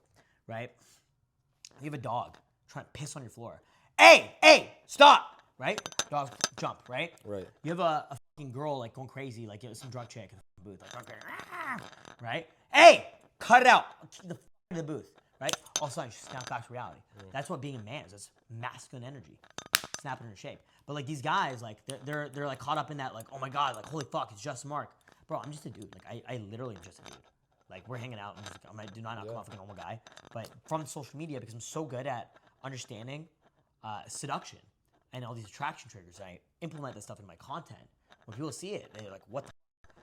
Right? You have a dog trying to piss on your floor. Hey, stop! Right? Dogs jump, right? Right. You have a fucking girl like going crazy, like some drug chick in the booth, like right? Hey, cut it out. I'll kick the in the booth, right? All of a sudden, she snaps back to reality. That's what being a man is. That's masculine energy, snapping into shape. But like these guys, like they're like caught up in that, like, oh my god, like holy fuck, it's Justin Marc, bro. I'm just a dude. Like I literally am just a dude. Like we're hanging out, and just, I'm not come off like a normal guy. But from social media, because I'm so good at understanding seduction and all these attraction triggers, I implement this stuff in my content. When people see it, they're like, what the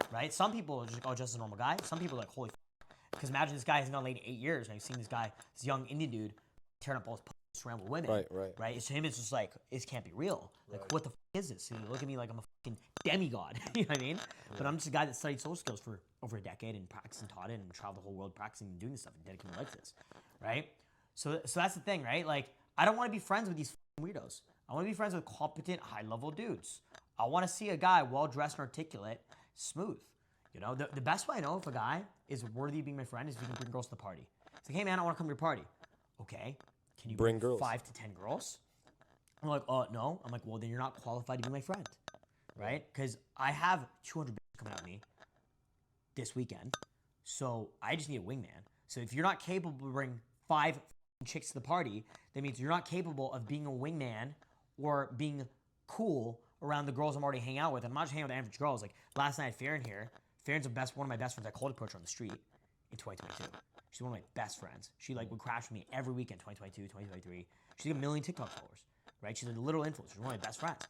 f-? Right? Some people are just like, oh, just a normal guy. Some people are like, holy f-. Because imagine this guy hasn't gone late in 8 years, and I've seen this guy, this young Indian dude, tearing up all his pussies around with women. Right? So him, it's just like, this can't be real. Like, what the f is this? You look at me like I'm a fucking demigod. You know what I mean? But I'm just a guy that studied social skills for over a decade and practiced and taught it and traveled the whole world practicing and doing this stuff and dedicating my life to this. Right? So that's the thing, right? Like, I don't want to be friends with these weirdos. I want to be friends with competent, high-level dudes. I want to see a guy well-dressed and articulate, smooth. You know, the best way I know if a guy is worthy of being my friend is if he can bring girls to the party. It's like, hey, man, I want to come to your party. Okay. Can you bring girls? 5 to 10 girls? I'm like, oh, no. I'm like, well, then you're not qualified to be my friend. Right? Because I have 200 bitches coming at me this weekend. So I just need a wingman. So if you're not capable of bringing 5 chicks to the party, that means you're not capable of being a wingman or being cool around the girls I'm already hanging out with. And I'm not just hanging out with average girls. Like last night I had Farron here. Farron's one of my best friends. I cold approached her on the street in 2022. She's one of my best friends. She like would crash with me every weekend, 2022, 2023. She's got 1 million TikTok followers, right? She's a little influencer. She's one of my best friends.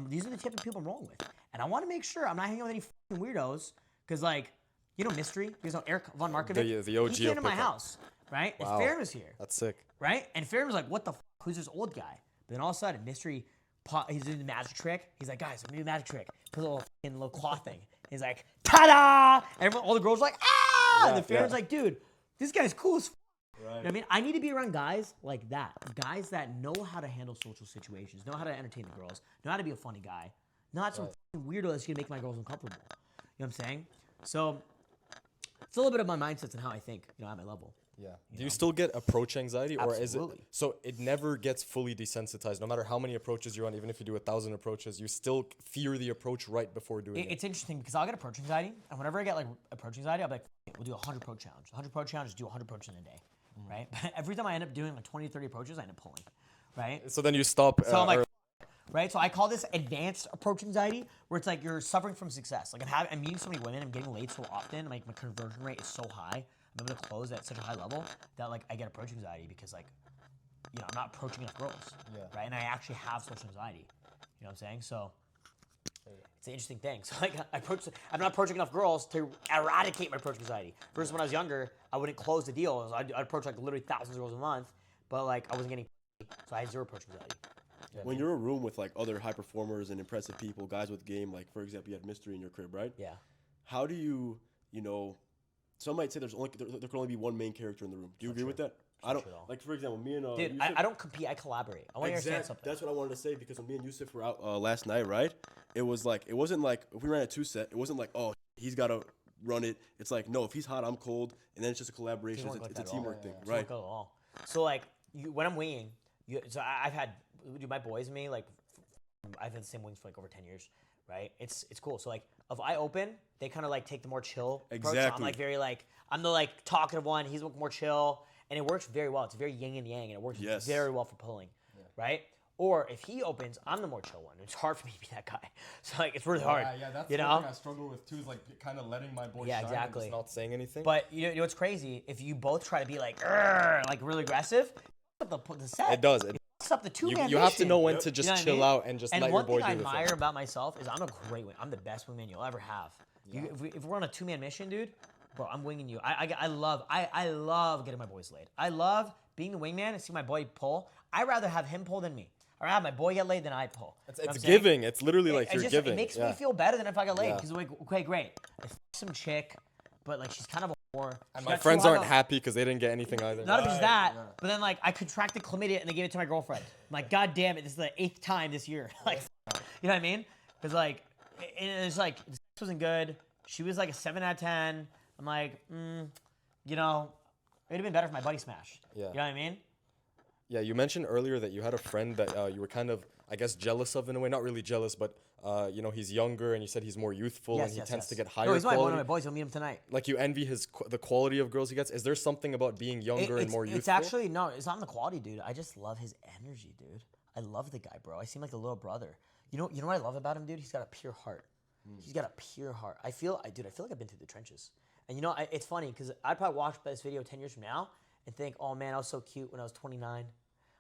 These are the type of people I'm rolling with. And I want to make sure I'm not hanging out with any fucking weirdos because like, you know Mystery? You guys know Eric Von Markovic? The OG he came to my house, right? Wow. And Farron was here. That's sick. Right? And Farron was like, what the f***? Who's this old guy? But then all of a sudden, Mystery, he's doing the magic trick. He's like, guys, I'm doing the magic trick. Put a little cloth thing. He's like, ta-da! And all the girls are like, ah! Yeah, and then Farron's like, dude, this guy's cool as f***. Right. You know what I mean? I need to be around guys like that. Guys that know how to handle social situations, know how to entertain the girls, know how to be a funny guy. Not some weirdo that's going to make my girls uncomfortable. You know what I'm saying? So it's a little bit of my mindsets and how I think, you know, at my level. Yeah. Do you still get approach anxiety, or is it so it never gets fully desensitized? No matter how many approaches you're on, even if you do 1,000 approaches, you still fear the approach right before doing it. It's interesting because I'll get approach anxiety, and whenever I get like approach anxiety, I'll be like, we'll do a 100 approach challenge. 100 approach challenge is do 100 approaches in a day, right? But every time I end up doing like 20, 30 approaches, I end up pulling, right? So then you stop. So I'm like, right? So I call this advanced approach anxiety, where it's like you're suffering from success. Like I'm meeting so many women, I'm getting late so often, like my conversion rate is so high. I'm able to close at such a high level that like I get approach anxiety because like, you know, I'm not approaching enough girls, right? And I actually have social anxiety. You know what I'm saying? So it's an interesting thing. So like I'm not approaching enough girls to eradicate my approach anxiety. Versus when I was younger, I wouldn't close the deals. I'd approach like literally thousands of girls a month, but like I wasn't getting, so I had zero approach anxiety. When you're in a room with like other high performers and impressive people, guys with game, like for example, you had Mystery in your crib, right? Yeah. How do you know? Some might say there can only be one main character in the room. Do you agree with that? I don't. Like for example, me and dude, Yusuf, I don't compete. I collaborate. I want to understand something. That's what I wanted to say because when me and Yusuf were out last night, right? It wasn't like if we ran a 2-set, it wasn't like, oh, he's got to run it. It's like, no, if he's hot, I'm cold, and then it's just a collaboration. It's a teamwork thing, right? At all. So like when I'm winging, So I've had, dude, my boys and me, like, I've had the same wings for like over 10 years, right? It's cool. So like, if I open, they kind of like take the more chill approach. So I'm Exactly. like very like, I'm the like talkative one. He's more chill, and it works very well. It's very yin and yang, and it works Yes. very well for pulling, right? Or if he opens, I'm the more chill one. It's hard for me to be that guy. So like, it's really hard. Yeah, that's you one know? thing I struggle with too. Is like kind of letting my boy Yeah, shine. exactly. Not saying anything. But you know what's crazy? If you both try to be like, "Arr," like really aggressive, the set. it does. It, It's up the two-man you have to mission. know when to just You know what I chill mean? out and just And let your one boy thing I do the admire thing. about myself is I'm a great wing. I'm the best wingman you'll ever have. If we're on a two-man mission, dude, bro, I'm winging you. I love getting my boys laid. I love being the wingman and see my boy pull. I'd rather have him pull than me. I'd rather have my boy get laid than I pull. You know what I'm It's saying? giving. It's literally like you're giving. It makes yeah. me feel better than if I got laid. Yeah. Because like, okay, great. I f- some chick, but like she's kind of a whore. And She my got friends too high aren't up. happy because they didn't get anything either. Not just that, but then like I contracted chlamydia and they gave it to my girlfriend. I'm like, God damn it, this is the 8th time this year. Like, you know what I mean? Because like, it's like, the sex wasn't good. She was like a 7 out of 10. I'm like, you know, it would have been better if my buddy smashed. Yeah. You know what I mean? Yeah, you mentioned earlier that you had a friend that you were kind of, I guess, jealous of in a way. Not really jealous, but you know, he's younger, and you said he's more youthful, and he tends to get higher No, he's one of quality. my boys. I'll meet him tonight. Like you envy the quality of girls he gets. Is there something about being younger and more youthful? It's actually, no, it's not in the quality, dude. I just love his energy, dude. I love the guy, bro. I seem like a little brother. You know what I love about him, dude? He's got a pure heart. He's got a pure heart. I feel like I've been through the trenches. And you know, it's funny because I'd probably watch this video 10 years from now and think, oh man, I was so cute when I was 29.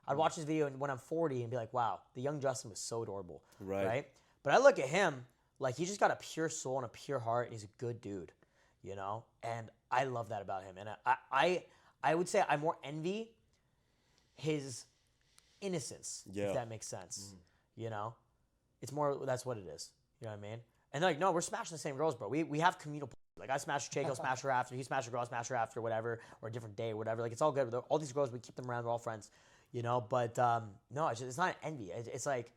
I'd watch this video when I'm 40 and be like, wow, the young Justin was so adorable. Right. But I look at him, like he's just got a pure soul and a pure heart, and he's a good dude, you know? And I love that about him. And I would say I more envy his innocence, Yeah. if that makes sense. You know? It's more, that's what it is. You know what I mean? And like, no, we're smashing the same girls, bro. We have communal. Like I smash a chick, I'll smash her after. He smash a girl, I'll smash her after, whatever, or a different day, or whatever. Like it's all good. All these girls, we keep them around. We're all friends, you know. But no, it's not envy. It's like,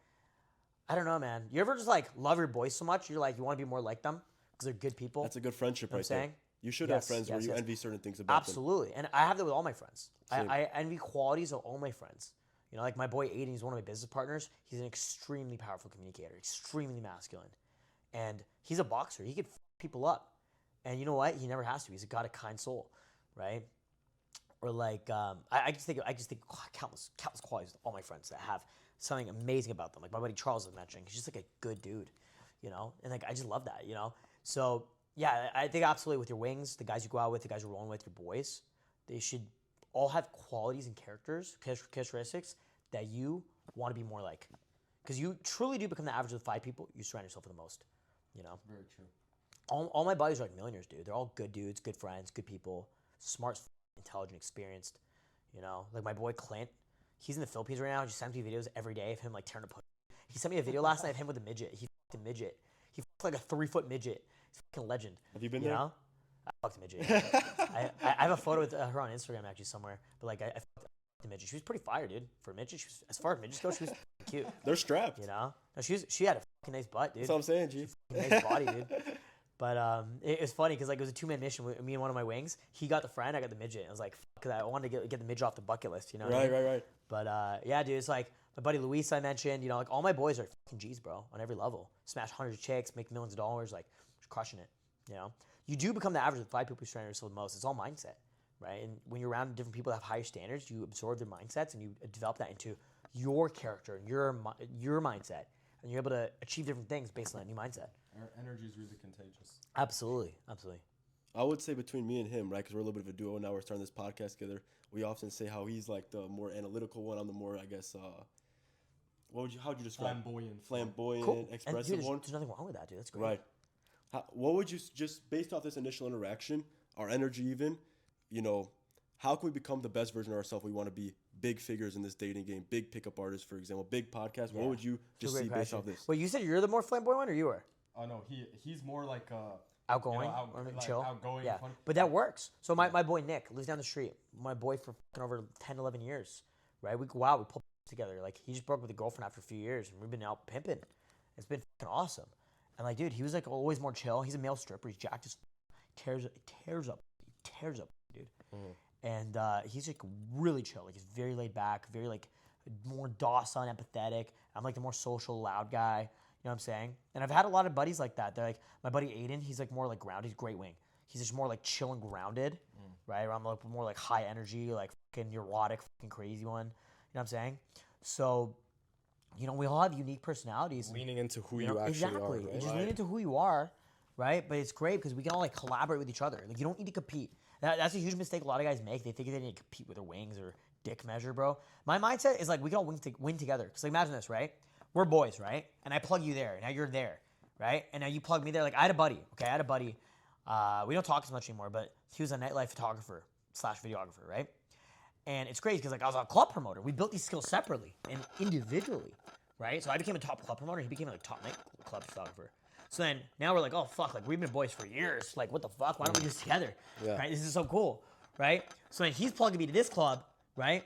I don't know, man. You ever just like love your boys so much, you're like you want to be more like them because they're good people. That's a good friendship You know right what I'm there. saying? You should have Yes, friends where yes, you yes. envy certain things about them. Absolutely, and I have that with all my friends. Same. I envy qualities of all my friends. You know, like my boy Aiden, he's one of my business partners. He's an extremely powerful communicator, extremely masculine, and he's a boxer. He could f people up, and you know what? He never has to. He's got a kind soul, right? Or like, I just think countless qualities with all my friends that have something amazing about them. Like my buddy Charles was mentioning, he's just like a good dude, you know. And like I just love that, you know. So yeah, I think absolutely with your wings, the guys you go out with, the guys you're rolling with, your boys, they should all have qualities and characteristics that you want to be more like. Because you truly do become the average of the 5 people you surround yourself with the most, you know? Very true. All my buddies are like millionaires, dude. They're all good dudes, good friends, good people, smart, intelligent, experienced, you know? Like my boy Clint, he's in the Philippines right now. He just sends me videos every day of him like tearing a pussy. He sent me a video last night of him with a midget. He fucked a midget. He fucked like a 3-foot midget. He's a fucking legend. Have you been You there? know? I fucked a midget. Yeah. I have a photo with her on Instagram actually somewhere. But like I fucked a midget. She was pretty fire, dude. For a midget, she was, as far as midgets go, she was cute. They're strapped. You know? No, she had a fucking nice butt, dude. That's what I'm saying, G. Nice body, dude. But it was funny because like it was a 2-man mission with me and one of my wings. He got the friend, I got the midget. I was like, fuck, 'cause I wanted to get the midget off the bucket list, you know? what I mean? Right. But yeah, dude, it's like my buddy Luis I mentioned, you know, like all my boys are fucking G's, bro, on every level. Smash hundreds of chicks, make millions of dollars, like just crushing it, you know? You do become the average of the 5 people you surround yourself with most. It's all mindset, right? And when you're around different people that have higher standards, you absorb their mindsets and you develop that into your character and your mindset. And you're able to achieve different things based on that new mindset. Our energy is really contagious. Absolutely. I would say between me and him, right, because we're a little bit of a duo now. We're starting this podcast together. We often say how he's like the more analytical one. I'm the more, I guess, how'd you describe? Flamboyant, Cool. And expressive dude, one. there's nothing wrong with that, dude. That's great. Right. What would you, just based off this initial interaction, our energy even, you know, how can we become the best version of ourselves? We want to be big figures in this dating game, big pickup artists, for example, big podcast. Yeah. What would you It's a just great see based question. off this? Wait, you said you're the more flamboyant one, or you were? Oh no, he's more like Outgoing, or or like chill. outgoing, Yeah, fun. but that works. So my boy Nick lives down the street. My boy for fucking over 10, 11 years, right? We pulled together. Like he just broke up with a girlfriend after a few years, and we've been out pimping. It's been fucking awesome. And like, dude, he was like always more chill. He's a male stripper. He's jacked. Just tears up, dude. And he's like really chill. Like he's very laid back, very like more docile and empathetic. I'm like the more social, loud guy. You know what I'm saying? And I've had a lot of buddies like that. They're like, my buddy Aiden, he's like more like grounded. He's great wing. He's just more like chill and grounded, right? I'm like more like high energy, like fucking neurotic, fucking crazy one. You know what I'm saying? So, you know, we all have unique personalities. Leaning into who You you know, actually exactly. are, You right? just lean into who you are, right? But it's great because we can all like collaborate with each other. Like you don't need to compete. That's a huge mistake a lot of guys make. They think they need to compete with their wings or dick measure, bro. My mindset is like we can all win together. Because like imagine this, right? We're boys, right? And I plug you there. Now you're there, right? And now you plug me there. Like I had a buddy. Okay, I had a buddy. We don't talk as much anymore, but he was a nightlife photographer / videographer, right? And it's crazy because like I was a club promoter. We built these skills separately and individually, right? So I became a top club promoter. He became like top nightclub photographer. So then now we're like, oh fuck, like we've been boys for years. Like what the fuck? Why don't we do this together? Yeah. Right? This is so cool, right? So then he's plugging me to this club, right?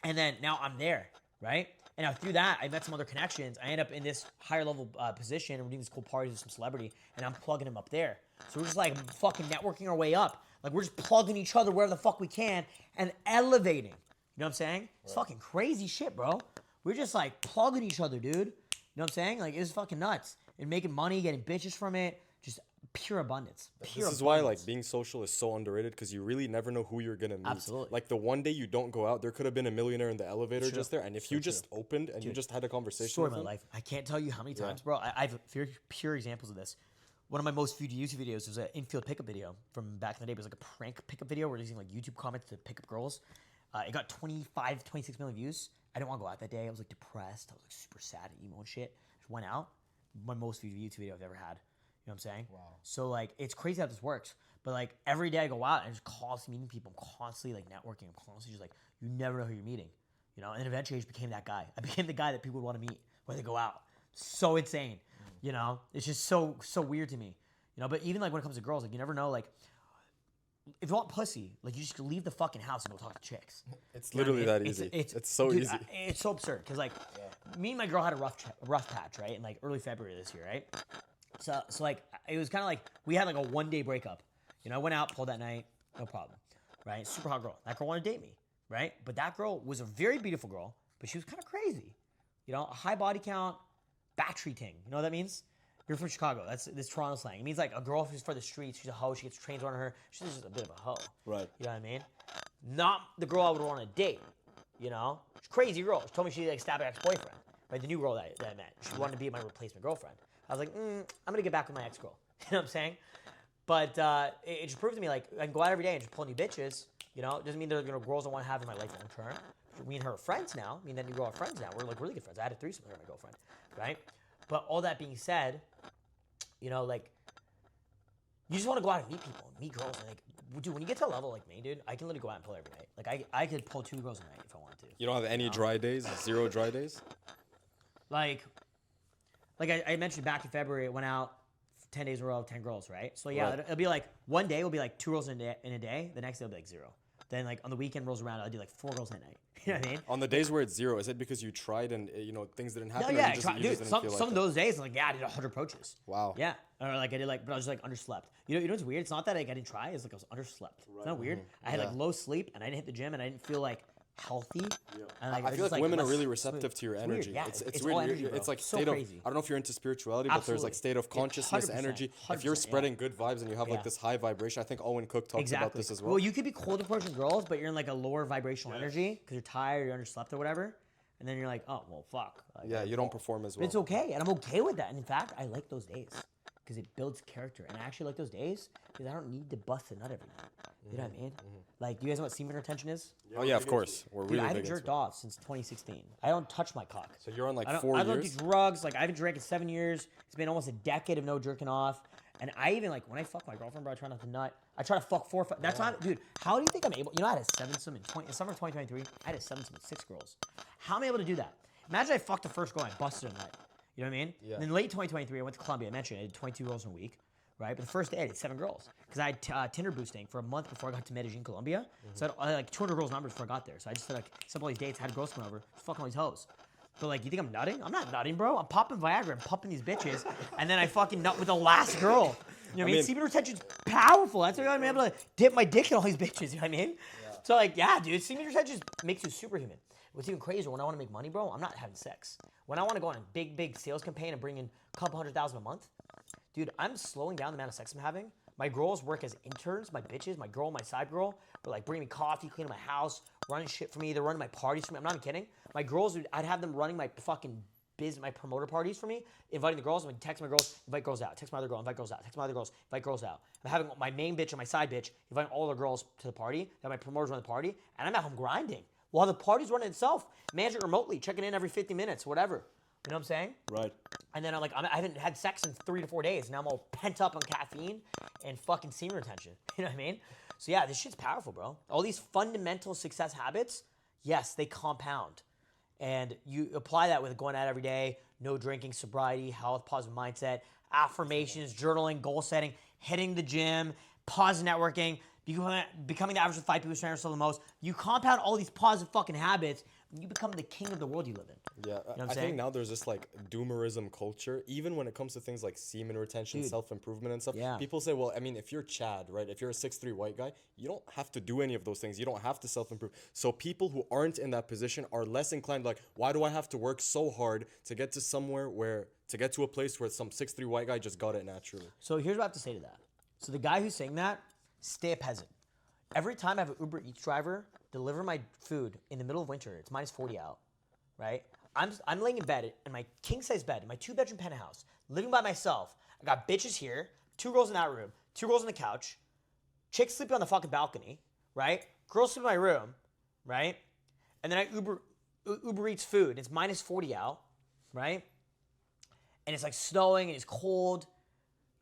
And then now I'm there, right? And now through that, I met some other connections. I end up in this higher level position, and we're doing these cool parties with some celebrity, and I'm plugging him up there. So we're just like fucking networking our way up. Like we're just plugging each other wherever the fuck we can and elevating. You know what I'm saying? It's fucking crazy shit, bro. We're just like plugging each other, dude. You know what I'm saying? Like it's fucking nuts. And making money, getting bitches from it, just pure abundance. Pure This is why like being social is so underrated because you really never know who you're gonna meet. Absolutely. Like the one day you don't go out, there could have been a millionaire in the elevator just there, and if you just opened and you just had a conversation Story with of my him, life. I can't tell you how many times, bro. I've very pure examples of this. One of my most viewed YouTube videos was an infield pickup video from back in the day. It was like a prank pickup video. We're using like YouTube comments to pick up girls. It got 26 million views. I didn't want to go out that day. I was like depressed. I was like super sad and emo and shit. Just went out. My most viewed YouTube video I've ever had. You know what I'm saying? Wow. So like it's crazy how this works. But like every day I go out and I'm just constantly meeting people. I'm constantly like networking. I'm constantly just like you never know who you're meeting. You know, and then eventually I just became that guy. I became the guy that people would want to meet when they go out. So insane. You know? It's just so weird to me. You know, but even like when it comes to girls, like you never know, like if you want pussy, like you just leave the fucking house and go talk to chicks. it's You know what I literally mean? that easy. It's so dude, easy. It's so absurd because like me and my girl had a rough patch, right? In like early February this year, right? So like it was kind of like we had like a 1 day breakup. You know, I went out, pulled that night, no problem, right? Super hot girl. That girl wanted to date me, right? But that girl was a very beautiful girl, but she was kind of crazy. You know, a high body count, battery ting. You know what that means? You're from Chicago. That's this Toronto slang. It means like a girl who's for the streets. She's a hoe. She gets trains on her. She's just a bit of a hoe. Right. You know what I mean? Not the girl I would want to date. You know? She's a crazy girl. She told me she like stabbed her ex-boyfriend. Right? The new girl that I met. She wanted to be my replacement girlfriend. I was like, I'm gonna get back with my ex-girl. You know what I'm saying? But it just proved to me like I can go out every day and just pull new bitches. You know? It doesn't mean they're girls I want to have in my life long term. Me and her are friends now. Me and that new girl are friends now. We're like really good friends. I had a threesome with her and my girlfriend. Right? But all that being said, you know, like, you just want to go out and meet people, meet girls. And like, dude, when you get to a level like me, dude, I can literally go out and pull every night. Like, I could pull 2 girls a night if I wanted to. You don't have any dry days? 0 dry days? Like I mentioned back in February, I went out 10 days in a row, 10 girls, right? So, yeah, Right. it'll be like one day will be like 2 girls in a day. The next day will be like 0. Then, like, on the weekend rolls around, I'll do like 4 girls at night. You know what I mean? On the days where it's 0, is it because you tried and things didn't happen? No, or yeah, you just, you dude. just didn't Some feel like of it? those days, like, yeah, I did 100 approaches. Wow. Yeah, or like I did like, but I was like underslept. You know what's weird? It's not that like I didn't try. It's like I was underslept. It's not weird. I had like low sleep and I didn't hit the gym and I didn't feel like healthy. And, I feel just, like women are less really smooth. receptive to your It's energy. Weird. Yeah, It's all weird. energy, bro. It's like so state crazy. of. I don't know if you're into spirituality, but there's like Absolutely. state of consciousness, 100%, energy. If you're 100%, spreading good vibes and you have like Yeah. this high vibration, I think Owen Cook talks about this as well. Well, you could be cold approaching girls, but you're in like a lower vibrational energy because you're tired, you're underslept or whatever, and then you're like, oh well, fuck. Like, Yeah, you don't perform as But well. it's okay, and I'm okay with that. And in fact, I like those days because it builds character. And I actually like those days because I don't need to bust a nut every night. You know what I mean? Like, do you guys know what semen retention is? Oh yeah, of course. We're Dude, really I haven't big into jerked it. off since 2016. I don't touch my cock. So you're on like I don't, 4 I don't years. do drugs. Like, I haven't drank in 7 years. It's been almost a decade of no jerking off. And I even, like, when I fuck my girlfriend, bro, I try not to nut. I try to fuck 4 or 5. That's not, dude, how do you think I'm able? You know, I had a 7-some in summer of 2023. I had a 7-some with 6 girls. How am I able to do that? Imagine I fucked the first girl, I busted a nut. You know what I mean? Yeah. And then late 2023, I went to Colombia. I mentioned I did 22 girls in a week. Right, but the first day I did 7 girls because I had Tinder boosting for a month before I got to Medellin, Colombia. So I had like 200 girls numbers before I got there. So I just like set up all these dates, had girls come over, just fucking all these hoes. But like, you think I'm nutting? I'm not nutting, bro. I'm popping Viagra, I'm pumping these bitches, and then I fucking nut with the last girl. You know what I mean? mean- Semen retention's powerful. That's why I'm able to dip my dick in all these bitches. You know what I mean? So like, yeah, dude, semen retention makes you superhuman. What's even crazier, when I want to make money, bro, I'm not having sex. When I want to go on a big sales campaign and bring in a couple $100,000 a month, dude, I'm slowing down the amount of sex I'm having. My girls work as interns, my bitches, my girl, my side girl. They're like bringing me coffee, cleaning my house, running shit for me. They're running my parties for me. I'm not even kidding. My girls, I'd have them running my fucking my promoter parties for me, inviting the girls. I'm like, text my girls, invite girls out. Text my other girl, invite girls out. Text my other girls, invite girls out. I'm having my main bitch and my side bitch inviting all the girls to the party. Then my promoters run the party, and I'm at home grinding while the party's running itself. Manage it remotely, checking in every 50 minutes, whatever. You know what I'm saying? Right. And then I haven't had sex in 3 to 4 days. Now I'm all pent up on caffeine and fucking semen retention. You know what I mean? So yeah, this shit's powerful, bro. All these fundamental success habits, yes, they compound. And you apply that with going out every day, no drinking, sobriety, health, positive mindset, affirmations, journaling, goal setting, hitting the gym, positive networking, becoming the average of 5 people who surround yourself the most. You compound all these positive fucking habits, and you become the king of the world you live in. Yeah, You know what I'm I saying? think now there's this like doomerism culture, even when it comes to things like semen retention, Dude. self-improvement and stuff. Yeah. People say, well, I mean, if you're Chad, right? If you're a 6'3" white guy, you don't have to do any of those things. You don't have to self-improve. So people who aren't in that position are less inclined, like, why do I have to work so hard to get to a place where some 6'3" white guy just got it naturally? So here's what I have to say to that. So the guy who's saying that, stay a peasant. Every time I have an Uber Eats driver deliver my food in the middle of winter, it's minus 40 out, right? I'm laying in bed in my king size bed in my 2-bedroom penthouse, living by myself. I got bitches here, 2 girls in that room, 2 girls on the couch, chicks sleeping on the fucking balcony, right? Girls sleeping in my room, right? And then I Uber Eats food. It's minus 40 out, right? And it's like snowing and it's cold,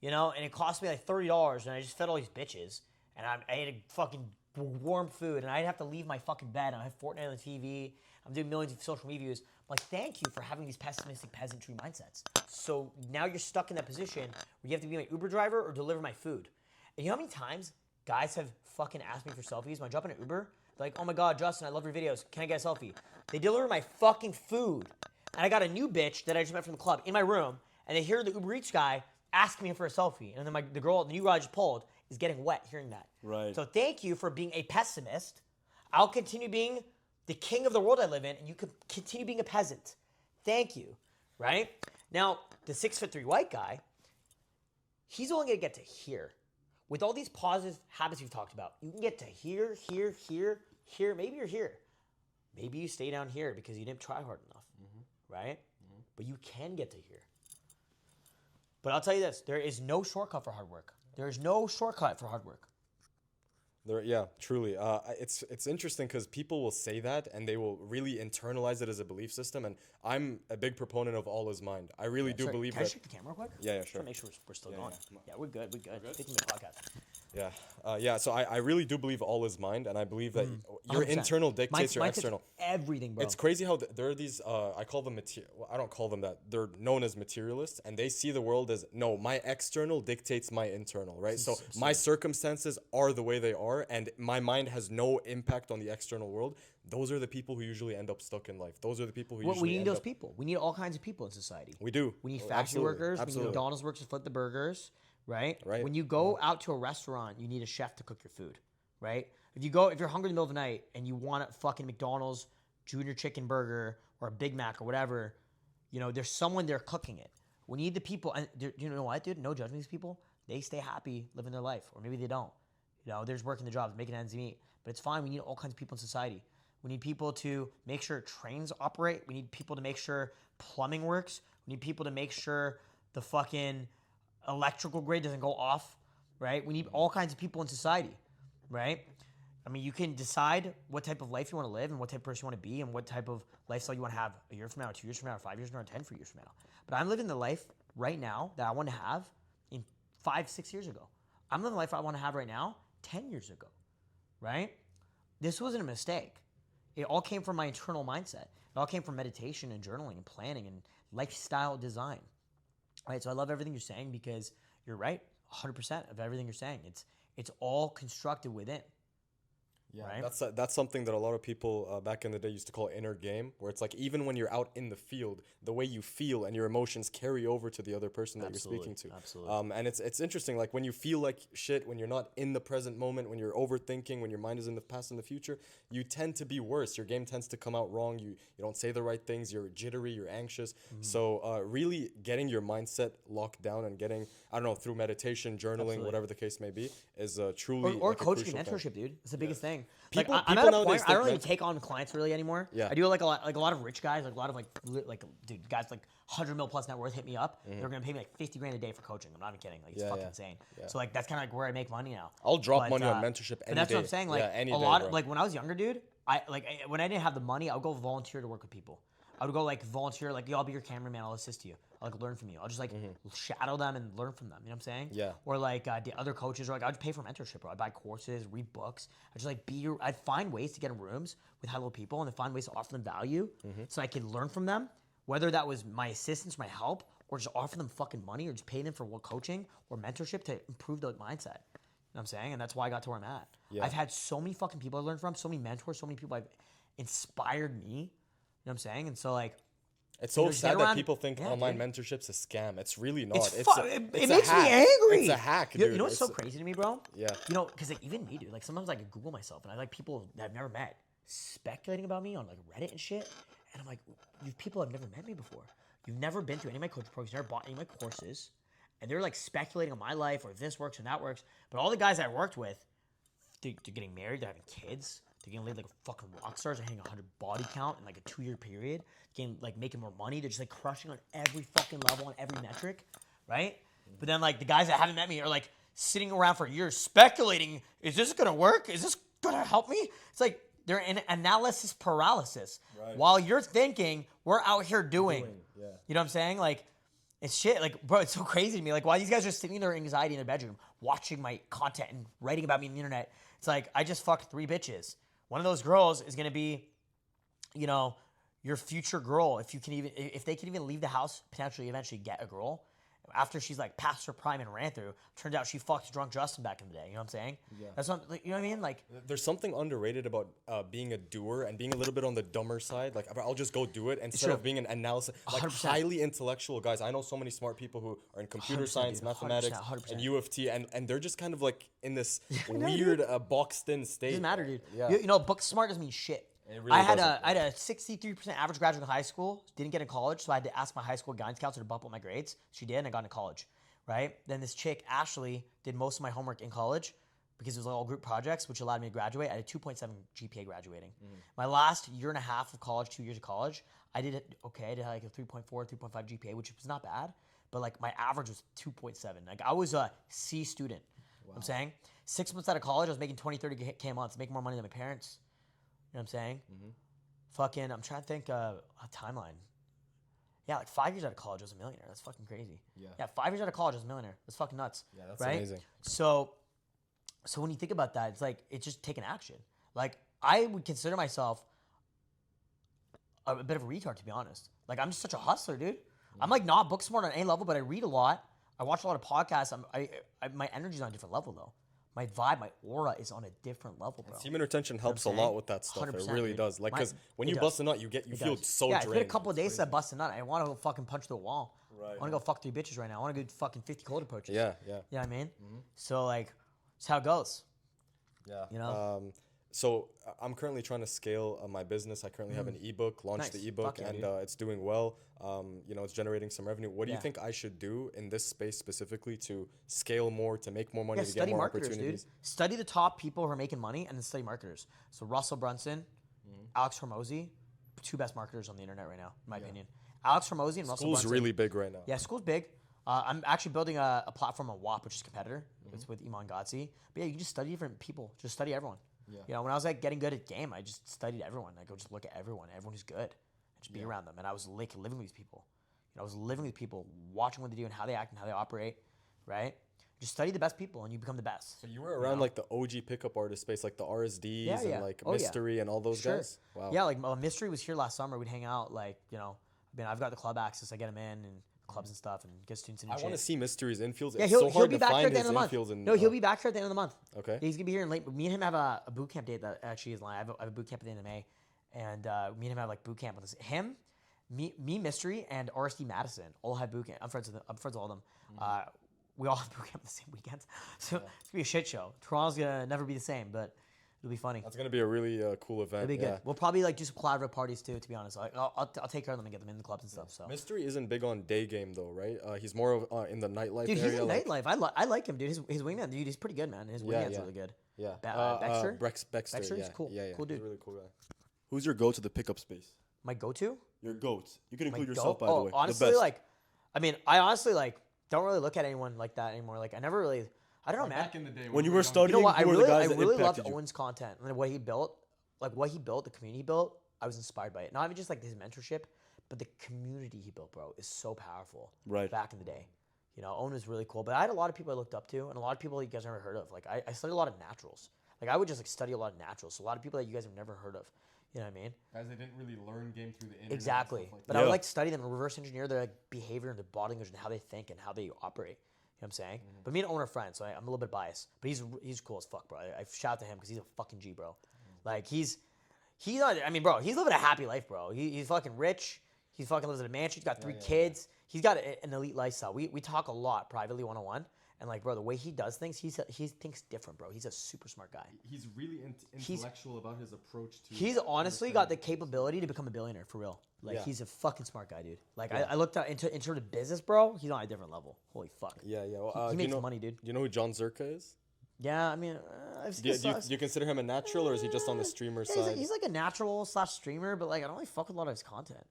you know, and it cost me like $30, and I just fed all these bitches, and I ate a fucking warm food, and I'd have to leave my fucking bed, and I have Fortnite on the TV, I'm doing millions of social media views. I'm like, thank you for having these pessimistic peasantry mindsets. So now you're stuck in that position where you have to be my Uber driver or deliver my food. And you know how many times guys have fucking asked me for selfies when I jump in an Uber? They're like, oh my God, Justin, I love your videos. Can I get a selfie? They deliver my fucking food. And I got a new bitch that I just met from the club in my room, and they hear the Uber Eats guy asking me for a selfie. And then the new girl I just pulled is getting wet hearing that. Right. So thank you for being a pessimist. I'll continue being the king of the world I live in, and you can continue being a peasant. Thank you, right? Now, the 6'3" white guy, he's only going to get to here. With all these positive habits we've talked about, you can get to here, here, here, here. Maybe you're here. Maybe you stay down here because you didn't try hard enough, right? But you can get to here. But I'll tell you this, there is no shortcut for hard work. There is no shortcut for hard work. Yeah, truly. It's interesting because people will say that and they will really internalize it as a belief system. And I'm a big proponent of all is mind. I really do believe Can I that. check the camera real quick? Yeah, Just sure. to make sure we're still going. yeah. Yeah, we're good. 15-minute podcast. Yeah. So I really do believe all is mind, and I believe that your 100%. internal dictates your Mindset's external. Everything, bro. It's crazy how there are these, I call them I don't call them that. They're known as materialists, and they see the world as, no, my external dictates my internal, right? So my circumstances are the way they are, and my mind has no impact on the external world. Those are the people who usually end up stuck in life. Those are the people who Well, usually we need end those up. people. We need all kinds of people in society. We do. We need Oh, factory absolutely, workers. We need absolutely. McDonald's workers to flip the burgers, right? Right. When you go out to a restaurant, you need a chef to cook your food, right? If you're hungry in the middle of the night and you want a fucking McDonald's junior chicken burger or a Big Mac or whatever, you know, there's someone there cooking it. We need the people, and you know what, dude? No judgment these people. They stay happy living their life, or maybe they don't. You know, they're just working the jobs, making ends meet. But it's fine. We need all kinds of people in society. We need people to make sure trains operate. We need people to make sure plumbing works. We need people to make sure the fucking electrical grid doesn't go off, right? We need all kinds of people in society, right? I mean, you can decide what type of life you want to live and what type of person you want to be and what type of lifestyle you want to have a year from now, or 2 years from now, or 5 years from now, or 10 years from now. But I'm living the life right now that I want to have in 5-6 years ago. I'm living the life I want to have right now 10 years ago, right? This wasn't a mistake. It all came from my internal mindset. It all came from meditation and journaling and planning and lifestyle design, right? So I love everything you're saying because you're right, 100% of everything you're saying. It's all constructed within. Yeah, right? that's something that a lot of people back in the day used to call inner game, where it's like even when you're out in the field, the way you feel and your emotions carry over to the other person that you're speaking to. Absolutely. And it's interesting, like when you feel like shit, when you're not in the present moment, when you're overthinking, when your mind is in the past and the future, you tend to be worse. Your game tends to come out wrong. You don't say the right things. You're jittery. You're anxious. So really getting your mindset locked down and getting, I don't know, through meditation, journaling, Absolutely. whatever the case may be, is truly Or like a coaching crucial and thing. mentorship, dude. It's the biggest thing. People- Like, I'm people at a nowadays point I don't think even take on clients really anymore. Yeah. I do like a lot of rich guys, like a lot of like dude, guys like 100 mil plus net worth hit me up. They're gonna pay me like 50 grand a day for coaching. I'm not even kidding. Like it's Yeah, fucking yeah. insane. Yeah. So like that's kind of like where I make money now. I'll drop But, money on mentorship But any that's day. what I'm saying. Like Yeah, any a day, lot bro. like when I was younger, dude. When I didn't have the money, I would go volunteer to work with people. I would go like volunteer, like, yo, I'll be your cameraman. I'll assist you. I'll like learn from you. I'll just like shadow them and learn from them. You know what I'm saying? Yeah. Or like the other coaches, or like I'd pay for mentorship, bro. I'd buy courses, read books. I'd just like I'd find ways to get in rooms with high level people and then find ways to offer them value so I could learn from them. Whether that was my assistance, my help, or just offer them fucking money or just pay them for what coaching or mentorship to improve their mindset. You know what I'm saying? And that's why I got to where I'm at. Yeah. I've had so many fucking people I learned from, so many mentors, so many people I've inspired me. You know what I'm saying? And so like It's so just sad get that around- people think yeah, online dude. mentorship's a scam. It's really not. It's It's fu- a- it it's a makes me hack. angry. It's a hack, You, dude. you know what's so It's- crazy to me, bro? Yeah. You know, because like even me, dude. Like sometimes I could Google myself and I like people that I've never met speculating about me on like Reddit and shit, and I'm like, you people have never met me before. You've never been through any of my coaching programs. You've never bought any of my courses, and they're like speculating on my life or this works and that works. But all the guys I worked with, they're getting married. They're having kids. They're gonna live like fucking rock stars. They're hitting 100 body count in like a 2-year period. Getting like making more money. They're just like crushing on every fucking level on every metric, right? But then like the guys that haven't met me are like sitting around for years speculating. Is this gonna work? Is this gonna help me? It's like they're in analysis paralysis. Right. While you're thinking, we're out here doing. yeah. You know what I'm saying? Like, it's shit. Like, bro, it's so crazy to me. Like, why these guys are sitting in their anxiety in their bedroom, watching my content and writing about me on the internet. It's like, I just fucked 3 bitches. One of those girls is going to be, you know, your future girl. If they can even leave the house, potentially eventually get a girl. After she's like past her prime and ran through, turns out she fucked drunk Justin back in the day. You know what I'm saying? Yeah. That's not, like, you know what I mean? Like, There's something underrated about being a doer and being a little bit on the dumber side. Like, I'll just go do it instead True. of being an analysis. Like, 100%. highly intellectual guys. I know so many smart people who are in computer 100%, science, dude. mathematics, 100%. and U of T, and they're just kind of like in this weird boxed-in state. doesn't matter, dude. Yeah. You know, book smart doesn't mean shit. It really I had doesn't. a 63% average graduate in high school. Didn't get in college, so I had to ask my high school guidance counselor to bump up my grades. She did, and I got into college. Right? Then this chick, Ashley, did most of my homework in college because it was all group projects, which allowed me to graduate. I had a 2.7 GPA graduating. My last year and a half of college, 2 years of college, I did it okay. I did like a 3.4, 3.5 GPA, which was not bad. But like my average was 2.7. Like I was a C student. You know what I'm saying? 6 months out of college, I was making 20, 30K a month, making more money than my parents. You know what I'm saying? Fucking, I'm trying to think a timeline. Yeah, like 5 years out of college, I was a millionaire. That's fucking crazy. Yeah. 5 years out of college, I was a millionaire. That's fucking nuts. Yeah, that's right? amazing. So when you think about that, it's like, it's just taking action. Like, I would consider myself a bit of a retard, to be honest. Like, I'm just such a hustler, dude. I'm like not book smart on any level, but I read a lot. I watch a lot of podcasts. My energy's on a different level, though. My vibe, my aura is on a different level, bro. Human retention helps a saying? lot with that stuff. It 100%, really dude. does. Like, because when It you does. bust a nut, you feel does. so yeah, drained. it's been a couple of days since I busted a nut. I want to go fucking punch through a wall. Right. I want to go fuck 3 bitches right now. I want to go fucking 50 cold approaches. Yeah, yeah. You know what I mean? So, like, it's how it goes. Yeah. You know? So I'm currently trying to scale my business. I currently have an ebook, launched Nice. the ebook, Fuck yeah, and dude. it's doing well. You know, it's generating some revenue. What do you Yeah. think I should do in this space specifically to scale more, to make more money, Yeah, to get study more marketers, dude. opportunities? Study the top people who are making money and then study marketers. So Russell Brunson, Alex Hormozy, 2 best marketers on the internet right now, in my opinion. Alex Hormozy and Russell School's Brunson. really big right now. Yeah, school's big. I'm actually building a platform on WAP, which is a competitor. It's with Iman Ghatzi. But yeah, you can just study different people. Just study everyone. Yeah. You know, when I was like getting good at game, I just studied everyone. I go just look at everyone who's good, and just be around them. And I was like living with these people. You know, I was living with people, watching what they do and how they act and how they operate. Right? Just study the best people, and you become the best. So you were around like the OG pickup artist space, like the RSDs Yeah, yeah. and like Oh, yeah. Mystery and all those Sure. guys. Wow. Yeah, like Mystery was here last summer. We'd hang out, like, you know. I mean, I've got the club access. I get him in, and clubs and stuff and get students in. I and want to shit. see Mystery's infields. Yeah, It's he'll, so he'll hard be to back here find at the end his of the month. infields in. No, he'll be back here at the end of the month. Okay. He's gonna be here in late. Me and him have a boot camp date that actually is live. I have a boot camp at the end of May, and me and him have like boot camp with this. Him, me, Mystery, and RSD Madison all have boot camp. I'm friends with all of them. We all have boot camp the same weekend, so it's gonna be a shit show. Toronto's gonna never be the same, but it'll be funny. That's gonna be a really cool event. It'll be good. We'll probably like do some collaborative parties too. To be honest, like, I'll take care of them and get them in the clubs and stuff. So Mystery isn't big on day game though, right? He's more of in the nightlife dude, area. he's in like- nightlife. I like him, dude. His wingman, dude, he's pretty good, man. His wingman's yeah. really good. Yeah. Baxter? Baxter. Baxter? He's Yeah. cool. Yeah. Cool dude. He's a really cool guy. Who's your go to the pickup space? My go-to. Your goat. You can My include go- yourself, by the way. honestly, the best. like, I mean, I honestly like don't really look at anyone like that anymore. Like, I never really, I don't know, man. Back in the day when you we were young, studying, You know what? I who were really, the guys I that really loved impacted you? Owen's content and what he built, the community he built. I was inspired by it. Not even just like his mentorship, but the community he built, bro, is so powerful. Right. Back in the day, you know, Owen was really cool. But I had a lot of people I looked up to, and a lot of people you guys never heard of. Like, I studied a lot of naturals. Like, I would just like study a lot of naturals. So a lot of people that you guys have never heard of. You know what I mean? guys that didn't really learn game through the internet. Exactly. And stuff like But that. I would Yeah. like to study them and reverse engineer their like, behavior and their body language and how they think and how they operate. You know what I'm saying? But me and Owen are friends, so I'm a little bit biased. But he's cool as fuck, bro. I shout out to him because he's a fucking G, bro. Like he's not. I mean, bro, he's living a happy life, bro. He's fucking rich. He fucking lives in a mansion. He's got 3 kids. He's got an elite lifestyle. We talk a lot privately, 1-on-1. And like, bro, the way he does things, he thinks different, bro. He's a super smart guy. He's really intellectual about his approach to. He's honestly got the capability to become a billionaire for real. Like Yeah. he's a fucking smart guy, dude. Like I looked out into the business, bro. He's on a different level. Holy fuck. Yeah. Well, He do you makes know, money, dude. Do you know who John Zerka is? Yeah, I mean, I've Do seen you consider him a natural, or is he just on the streamer side? He's like a natural / streamer, but like I don't really fuck with a lot of his content.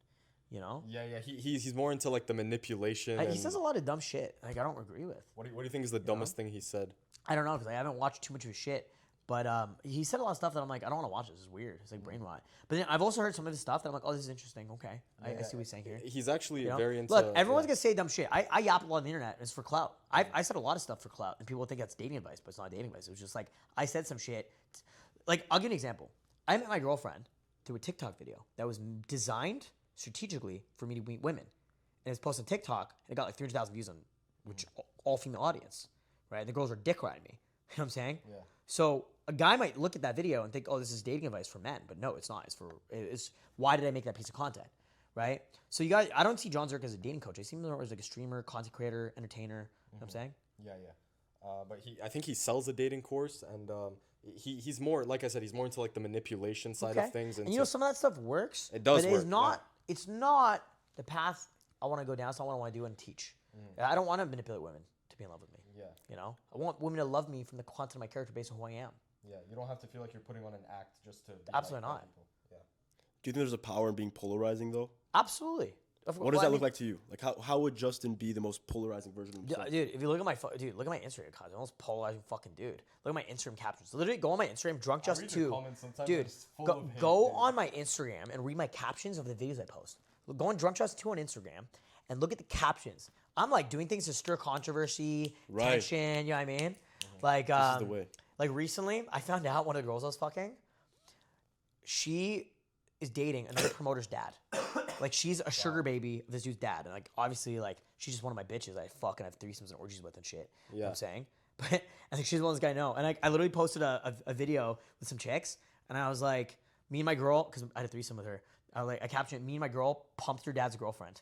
You know, Yeah. He's more into like the manipulation. he and- says a lot of dumb shit. Like I don't agree with. What do you think is the dumbest thing he said? I don't know because I haven't watched too much of his shit. But he said a lot of stuff that I'm like, I don't want to watch this. It's weird. It's like brain rot. But then I've also heard some of his stuff that I'm like, oh, this is interesting. Okay, I see what he's saying here. He's actually You know? very into. Look, everyone's gonna say dumb shit. I yap a lot on the internet. And it's for clout. I said a lot of stuff for clout, and people think that's dating advice, but it's not dating advice. It was just like I said some shit. Like I'll give you an example. I met my girlfriend through a TikTok video that was designed strategically for me to meet women, and it's posted on TikTok, and it got like 300,000 views on, which all female audience, right? And the girls were dick riding me. You know what I'm saying? Yeah. So a guy might look at that video and think, oh, this is dating advice for men, but no, it's not. It's why did I make that piece of content, right? So you guys, I don't see John Zerk as a dating coach. I see him more as like a streamer, content creator, entertainer. You know what I'm saying? Yeah. But I think he sells a dating course, and he's more, like I said, he's more into like the manipulation side of things. And you know, some of that stuff works. It does but work, It's not. It's not the path I want to go down. It's not what I want to do and teach. I don't want to manipulate women to be in love with me. Yeah. You know, I want women to love me from the content of my character based on who I am. Yeah, you don't have to feel like you're putting on an act just to. Be Absolutely liked by not. people. Yeah. Do you think there's a power in being polarizing though? Absolutely. What does that look like to you? Like how would Justin be the most polarizing version of himself? Dude, if you look at my look at my Instagram content, I'm the most polarizing fucking dude. Look at my Instagram captions. Literally, go on my Instagram, drunk I just read your 2. comments sometimes, Dude, it's full go, of hate, go dude. on my Instagram and read my captions of the videos I post. Go on drunk just 2 on Instagram and look at the captions. I'm like doing things to stir controversy, Right. tension. You know what I mean? Like, This is the way. like recently, I found out one of the girls I was fucking. She is dating another promoter's dad. Like she's a sugar baby of this dude's dad, and like obviously like she's just one of my bitches. I fucking have threesomes and orgies with and shit. You know what I'm saying? But I think she's the one this guy know. And I literally posted a video with some chicks, and I was like, me and my girl, because I had a threesome with her. I captioned, me and my girl pumped her dad's girlfriend.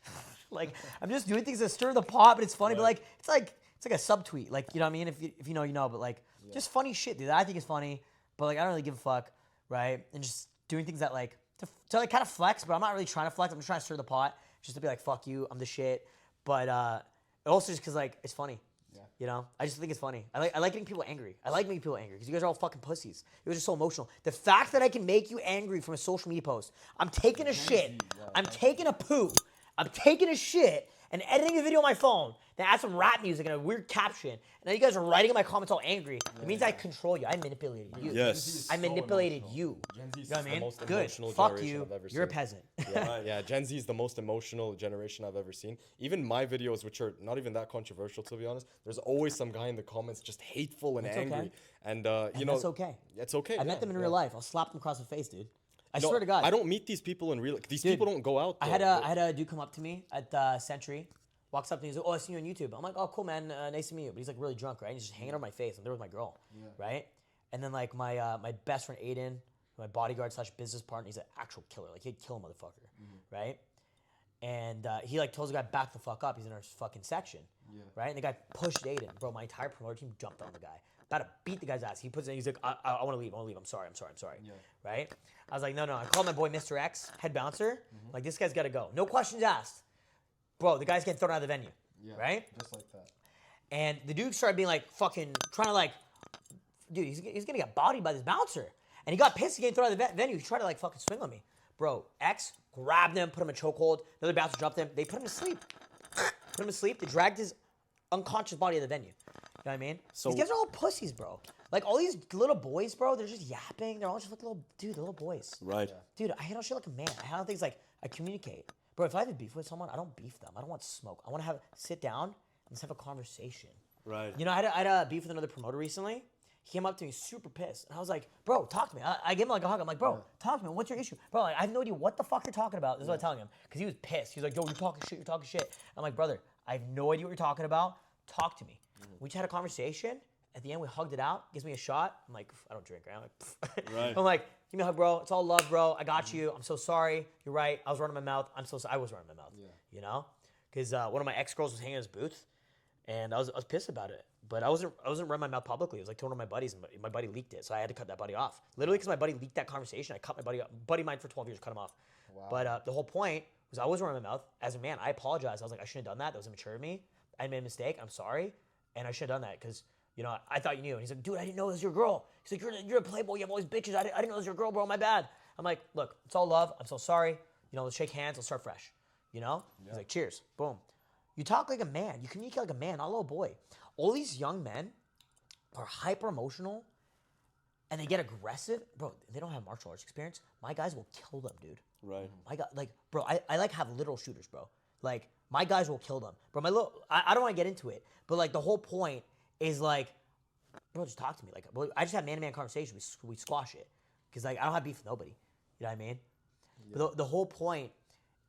Like I'm just doing things to stir the pot, but it's funny. But like it's like a subtweet. Like you know what I mean? If you know, you know. But like just funny shit, dude. That I think is funny. But like I don't really give a fuck, right? And just doing things that like to like kind of flex, but I'm not really trying to flex. I'm just trying to stir the pot, just to be like, fuck you, I'm the shit. But also just because like it's funny. You know, I just think it's funny. I like getting people angry. I like making people angry because you guys are all fucking pussies. You guys are so emotional. The fact that I can make you angry from a social media post, I'm taking a shit, I'm taking a poo, I'm taking a shit, and editing a video on my phone, then add some rap music and a weird caption, and now you guys are writing in my comments all angry. It means I control you. I manipulated you. Yes. I manipulated emotional. you. Gen Z You is know what I the mean? most Good. emotional Fuck generation you. I've ever You're a seen. peasant. Yeah, Gen Z is the most emotional generation I've ever seen. Even my videos, which are not even that controversial to be honest, there's always some guy in the comments just hateful and That's angry. okay. And you know, That's okay. It's okay. I met them in real life. I'll slap them across the face, dude. I No, swear to God. I don't meet these people in real. These people don't go out. I though. had a dude come up to me at Century, Walks up to me, he's like, "Oh, I see you on YouTube." I'm like, "Oh, cool, man. Nice to meet you." But he's like really drunk, right? And he's just hanging on my face. I'm there with my girl, right? And then like my best friend Aiden, my bodyguard / business partner, he's an actual killer. Like he'd kill a motherfucker, right? And he like tells the guy back the fuck up. He's in our fucking section, right? And the guy pushed Aiden, bro. My entire promoter team jumped on the guy, about to beat the guy's ass. He puts in, he's like, I want to leave. I'm sorry, right? I was like, no. I called my boy Mr. X, head bouncer. Like this guy's got to go. No questions asked, bro. The guy's getting thrown out of the venue, right? Just like that. And the dude started being like fucking trying to like, dude, he's gonna get bodied by this bouncer. And he got pissed again, thrown out of the venue. He tried to like fucking swing on me. Bro, X grabbed him, put him in chokehold. Another bouncer jumped him. They put him to sleep. They dragged his unconscious body to the venue. You know what I mean? So- These guys are all pussies, bro. Like all these little boys, bro, they're just yapping. They're all just like little boys. Right. Dude, I handle shit like a man. I handle things like I communicate. Bro, if I have a beef with someone, I don't beef them. I don't want smoke. I want to sit down and let's have a conversation. Right. You know, I had a beef with another promoter recently. He came up to me super pissed. And I was like, bro, talk to me. I gave him like a hug. I'm like, bro, talk to me. What's your issue? Bro, like, I have no idea what the fuck you're talking about. This is what I'm telling him. Because he was pissed. He was like, yo, you're talking shit. I'm like, brother, I have no idea what you're talking about. Talk to me. We just had a conversation. At the end, we hugged it out. Gives me a shot. I'm like, I don't drink, right? I'm like, Right. I'm like, give me a hug, bro. It's all love, bro. I got you. I'm so sorry. You're right. I was running my mouth. I was running my mouth. Yeah. You know? Because one of my ex-girls was hanging in his booth. And I was pissed about it. But I wasn't running my mouth publicly. It was like to one of my buddies, and my buddy leaked it. So I had to cut that buddy off. Literally because my buddy leaked that conversation, I cut my buddy off. Buddy of mine for 12 years, cut him off. Wow. But the whole point was I was running my mouth. As a man, I apologized. I was like, I shouldn't have done that. That was immature of me. I made a mistake. I'm sorry. And I should have done that because, you know, I thought you knew. And he's like, dude, I didn't know it was your girl. He's like, you're a playboy. You have all these bitches. I didn't know it was your girl, bro. My bad. I'm like, look, it's all love. I'm so sorry. You know, let's shake hands. Let's start fresh. You know? He's like, cheers. Boom. You talk like a man. You communicate like a man, not a little boy. All these young men are hyper emotional and they get aggressive. Bro, they don't have martial arts experience. My guys will kill them, dude. Right. My God, like, bro, I like have literal shooters, bro. Like, my guys will kill them. Bro, I don't want to get into it, but like the whole point is like, bro, just talk to me. Like, I just have man-to-man conversation. We squash it. Because like, I don't have beef with nobody. You know what I mean? Yeah. But the whole point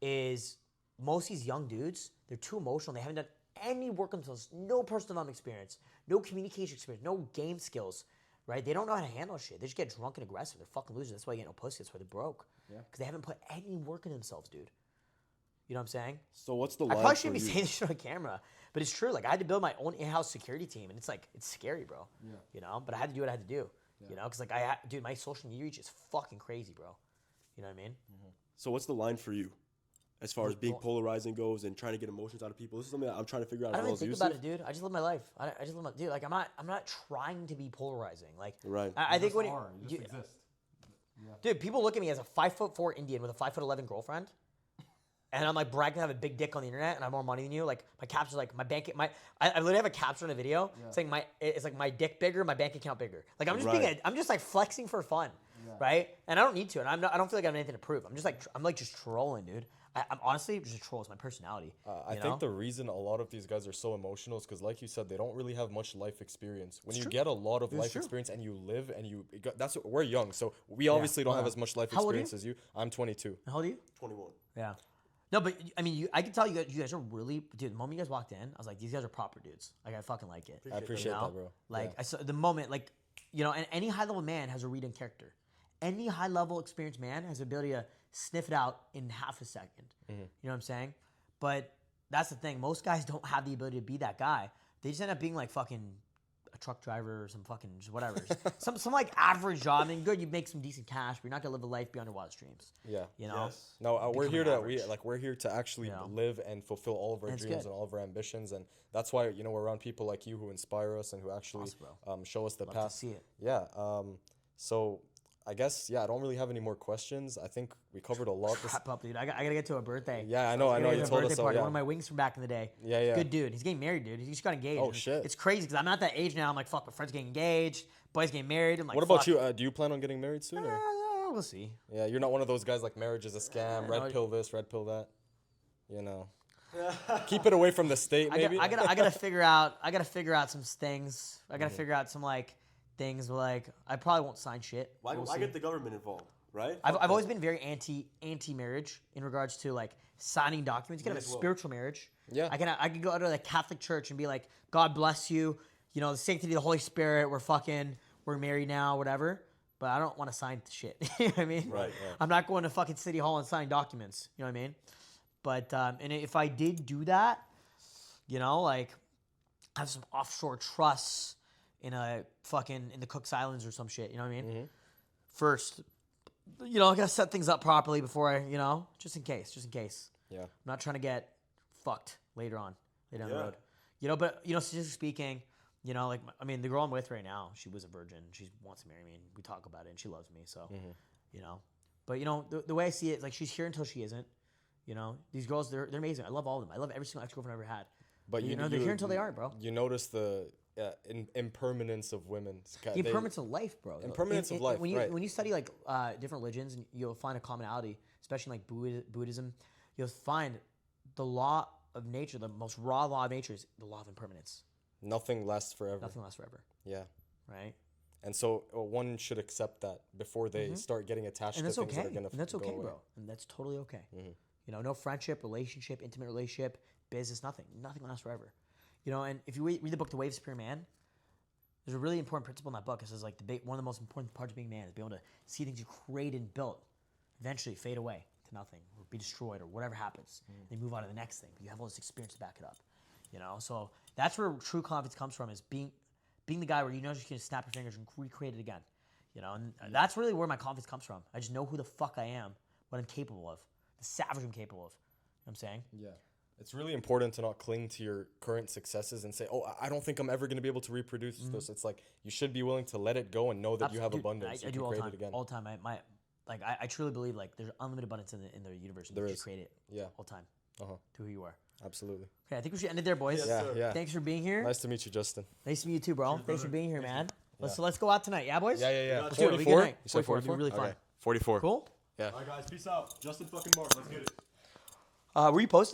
is most of these young dudes, they're too emotional. They haven't done any work on themselves. No personal development experience. No communication experience. No game skills. Right? They don't know how to handle shit. They just get drunk and aggressive. They're fucking losers. That's why they get no pussy. That's why they're broke. Yeah. Because they haven't put any work in themselves, dude. You know what I'm saying? So what's the I line probably for shouldn't be you? saying this shit on camera, but it's true. Like I had to build my own in-house security team, and it's like it's scary, bro. Yeah. You know, but I had to do what I had to do. Yeah. You know, because like dude, my social media reach is fucking crazy, bro. You know what I mean? Mm-hmm. So what's the line for you, as far as being polarizing goes and trying to get emotions out of people? This is something that I'm trying to figure out. I don't even as think well as about Yusuf. it, dude. I just live my life. I just live my dude. Like I'm not trying to be polarizing. Like Right. I think when you just exist. dude, people look at me as a 5'4" Indian with a 5'11" girlfriend. And I'm like bragging to have a big dick on the internet and I have more money than you. Like my captions, like I literally have a caption in a video saying it's like my dick bigger, my bank account bigger. Like I'm just I'm just like flexing for fun, right? And I don't need to, and I don't feel like I have anything to prove. I'm just trolling, dude. I'm honestly just a troll. It's my personality. I think the reason a lot of these guys are so emotional is because, like you said, they don't really have much life experience. When you get a lot of life experience and you live and we're young, so we obviously don't have as much life experience as you. I'm 22. How old are you? 21. Yeah. No, but I mean, I can tell you guys are really, dude. The moment you guys walked in, I was like, these guys are proper dudes. Like, I fucking like it. I appreciate that, bro. Like, I saw the moment, like, you know, and any high level man has a read in character. Any high level experienced man has the ability to sniff it out in half a second. You know what I'm saying? But that's the thing. Most guys don't have the ability to be that guy. They just end up being like fucking a truck driver or some fucking just whatever. some like average job. I mean, good, you make some decent cash, but you're not gonna live a life beyond your wildest dreams. Yeah. You know? Yes. No, we're here average. we're here to actually live and fulfill all of our dreams and all of our ambitions, and that's why we're around people like you who inspire us and who actually show us the path. To see it. Yeah. So I guess I don't really have any more questions. I think we covered a lot. Wrap up, dude. I gotta get to a birthday. Yeah, I know. You told us so. Party. Yeah. One of my wings from back in the day. Yeah. Good dude. He's getting married, dude. He just got engaged. Oh shit. It's crazy because I'm not that age now. I'm like, fuck, my friend's getting engaged. Boy's getting married. I'm like, what about you? Do you plan on getting married soon? Or? We'll see. Yeah, you're not one of those guys like marriage is a scam. Red pill this, red pill that. You know. Keep it away from the state, maybe. I gotta figure out. I gotta figure out some things. I gotta figure out some like things like I probably won't sign shit. Why get the government involved? right? I've always been very anti-marriage in regards to like signing documents. You can have a spiritual marriage. Yeah. I could go to the Catholic church and be like, God bless you. You know, the sanctity of the Holy Spirit. We're married now, whatever. But I don't want to sign shit. You know what I mean? Right. I'm not going to fucking City Hall and signing documents. You know what I mean? But and if I did do that, you know, like I have some offshore trusts in the Cook's Islands or some shit. You know what I mean? Mm-hmm. First, you know, I gotta set things up properly before I, you know, just in case. Yeah. I'm not trying to get fucked later down the Yeah. road. You know, but you know, statistically speaking, you know, like I mean, the girl I'm with right now, she was a virgin. She wants to marry me, and we talk about it, and she loves me. So, you know, but you know, the way I see it, like she's here until she isn't. You know, these girls, they're amazing. I love all of them. I love every single ex-girlfriend I've ever had. But you know, they're here until they aren't, bro. You notice the impermanence of women. The impermanence of life, bro. Impermanence of life, When you right. when you study like different religions, and you'll find a commonality, especially in like Buddhism. You'll find the law of nature, the most raw law of nature, is the law of impermanence. Nothing lasts forever. Nothing lasts forever, Yeah. right? And so one should accept that before they start getting attached And to that's things okay. that are going to And that's okay, go away. bro. And that's totally okay. You know, no friendship, relationship, intimate relationship, business, nothing. Nothing lasts forever. You know, and if you read the book The Way of Superior Man, there's a really important principle in that book. It says like one of the most important parts of being man is being able to see things you created and built eventually fade away to nothing or be destroyed or whatever happens. They move on to the next thing. But you have all this experience to back it up. You know, so that's where true confidence comes from, is being the guy where you know you can snap your fingers and recreate it again. You know, and that's really where my confidence comes from. I just know who the fuck I am, what I'm capable of, the savage I'm capable of. You know what I'm saying? Yeah. It's really important to not cling to your current successes and say, oh, I don't think I'm ever going to be able to reproduce this. It's like you should be willing to let it go and know that you have Dude, abundance. I you do can all the create time. it again. All the time. I truly believe like there's unlimited abundance in the universe. And There you is. just create it. Yeah. All the time. Uh-huh. To who you are. Absolutely. Okay, I think we should end it there, boys. Yes, Yeah, sir. yeah. Thanks for being here. Nice to meet you, Justin. Nice to meet you too, bro. Thanks for being here, man. Let's go out tonight, yeah, boys. Yeah. Let's do it. It'll be a good night. You said 44. 44? It'll be really fun. Okay. 44. Cool. Yeah. All right, guys, peace out. Justin fucking Marc, let's get it. Were you posting?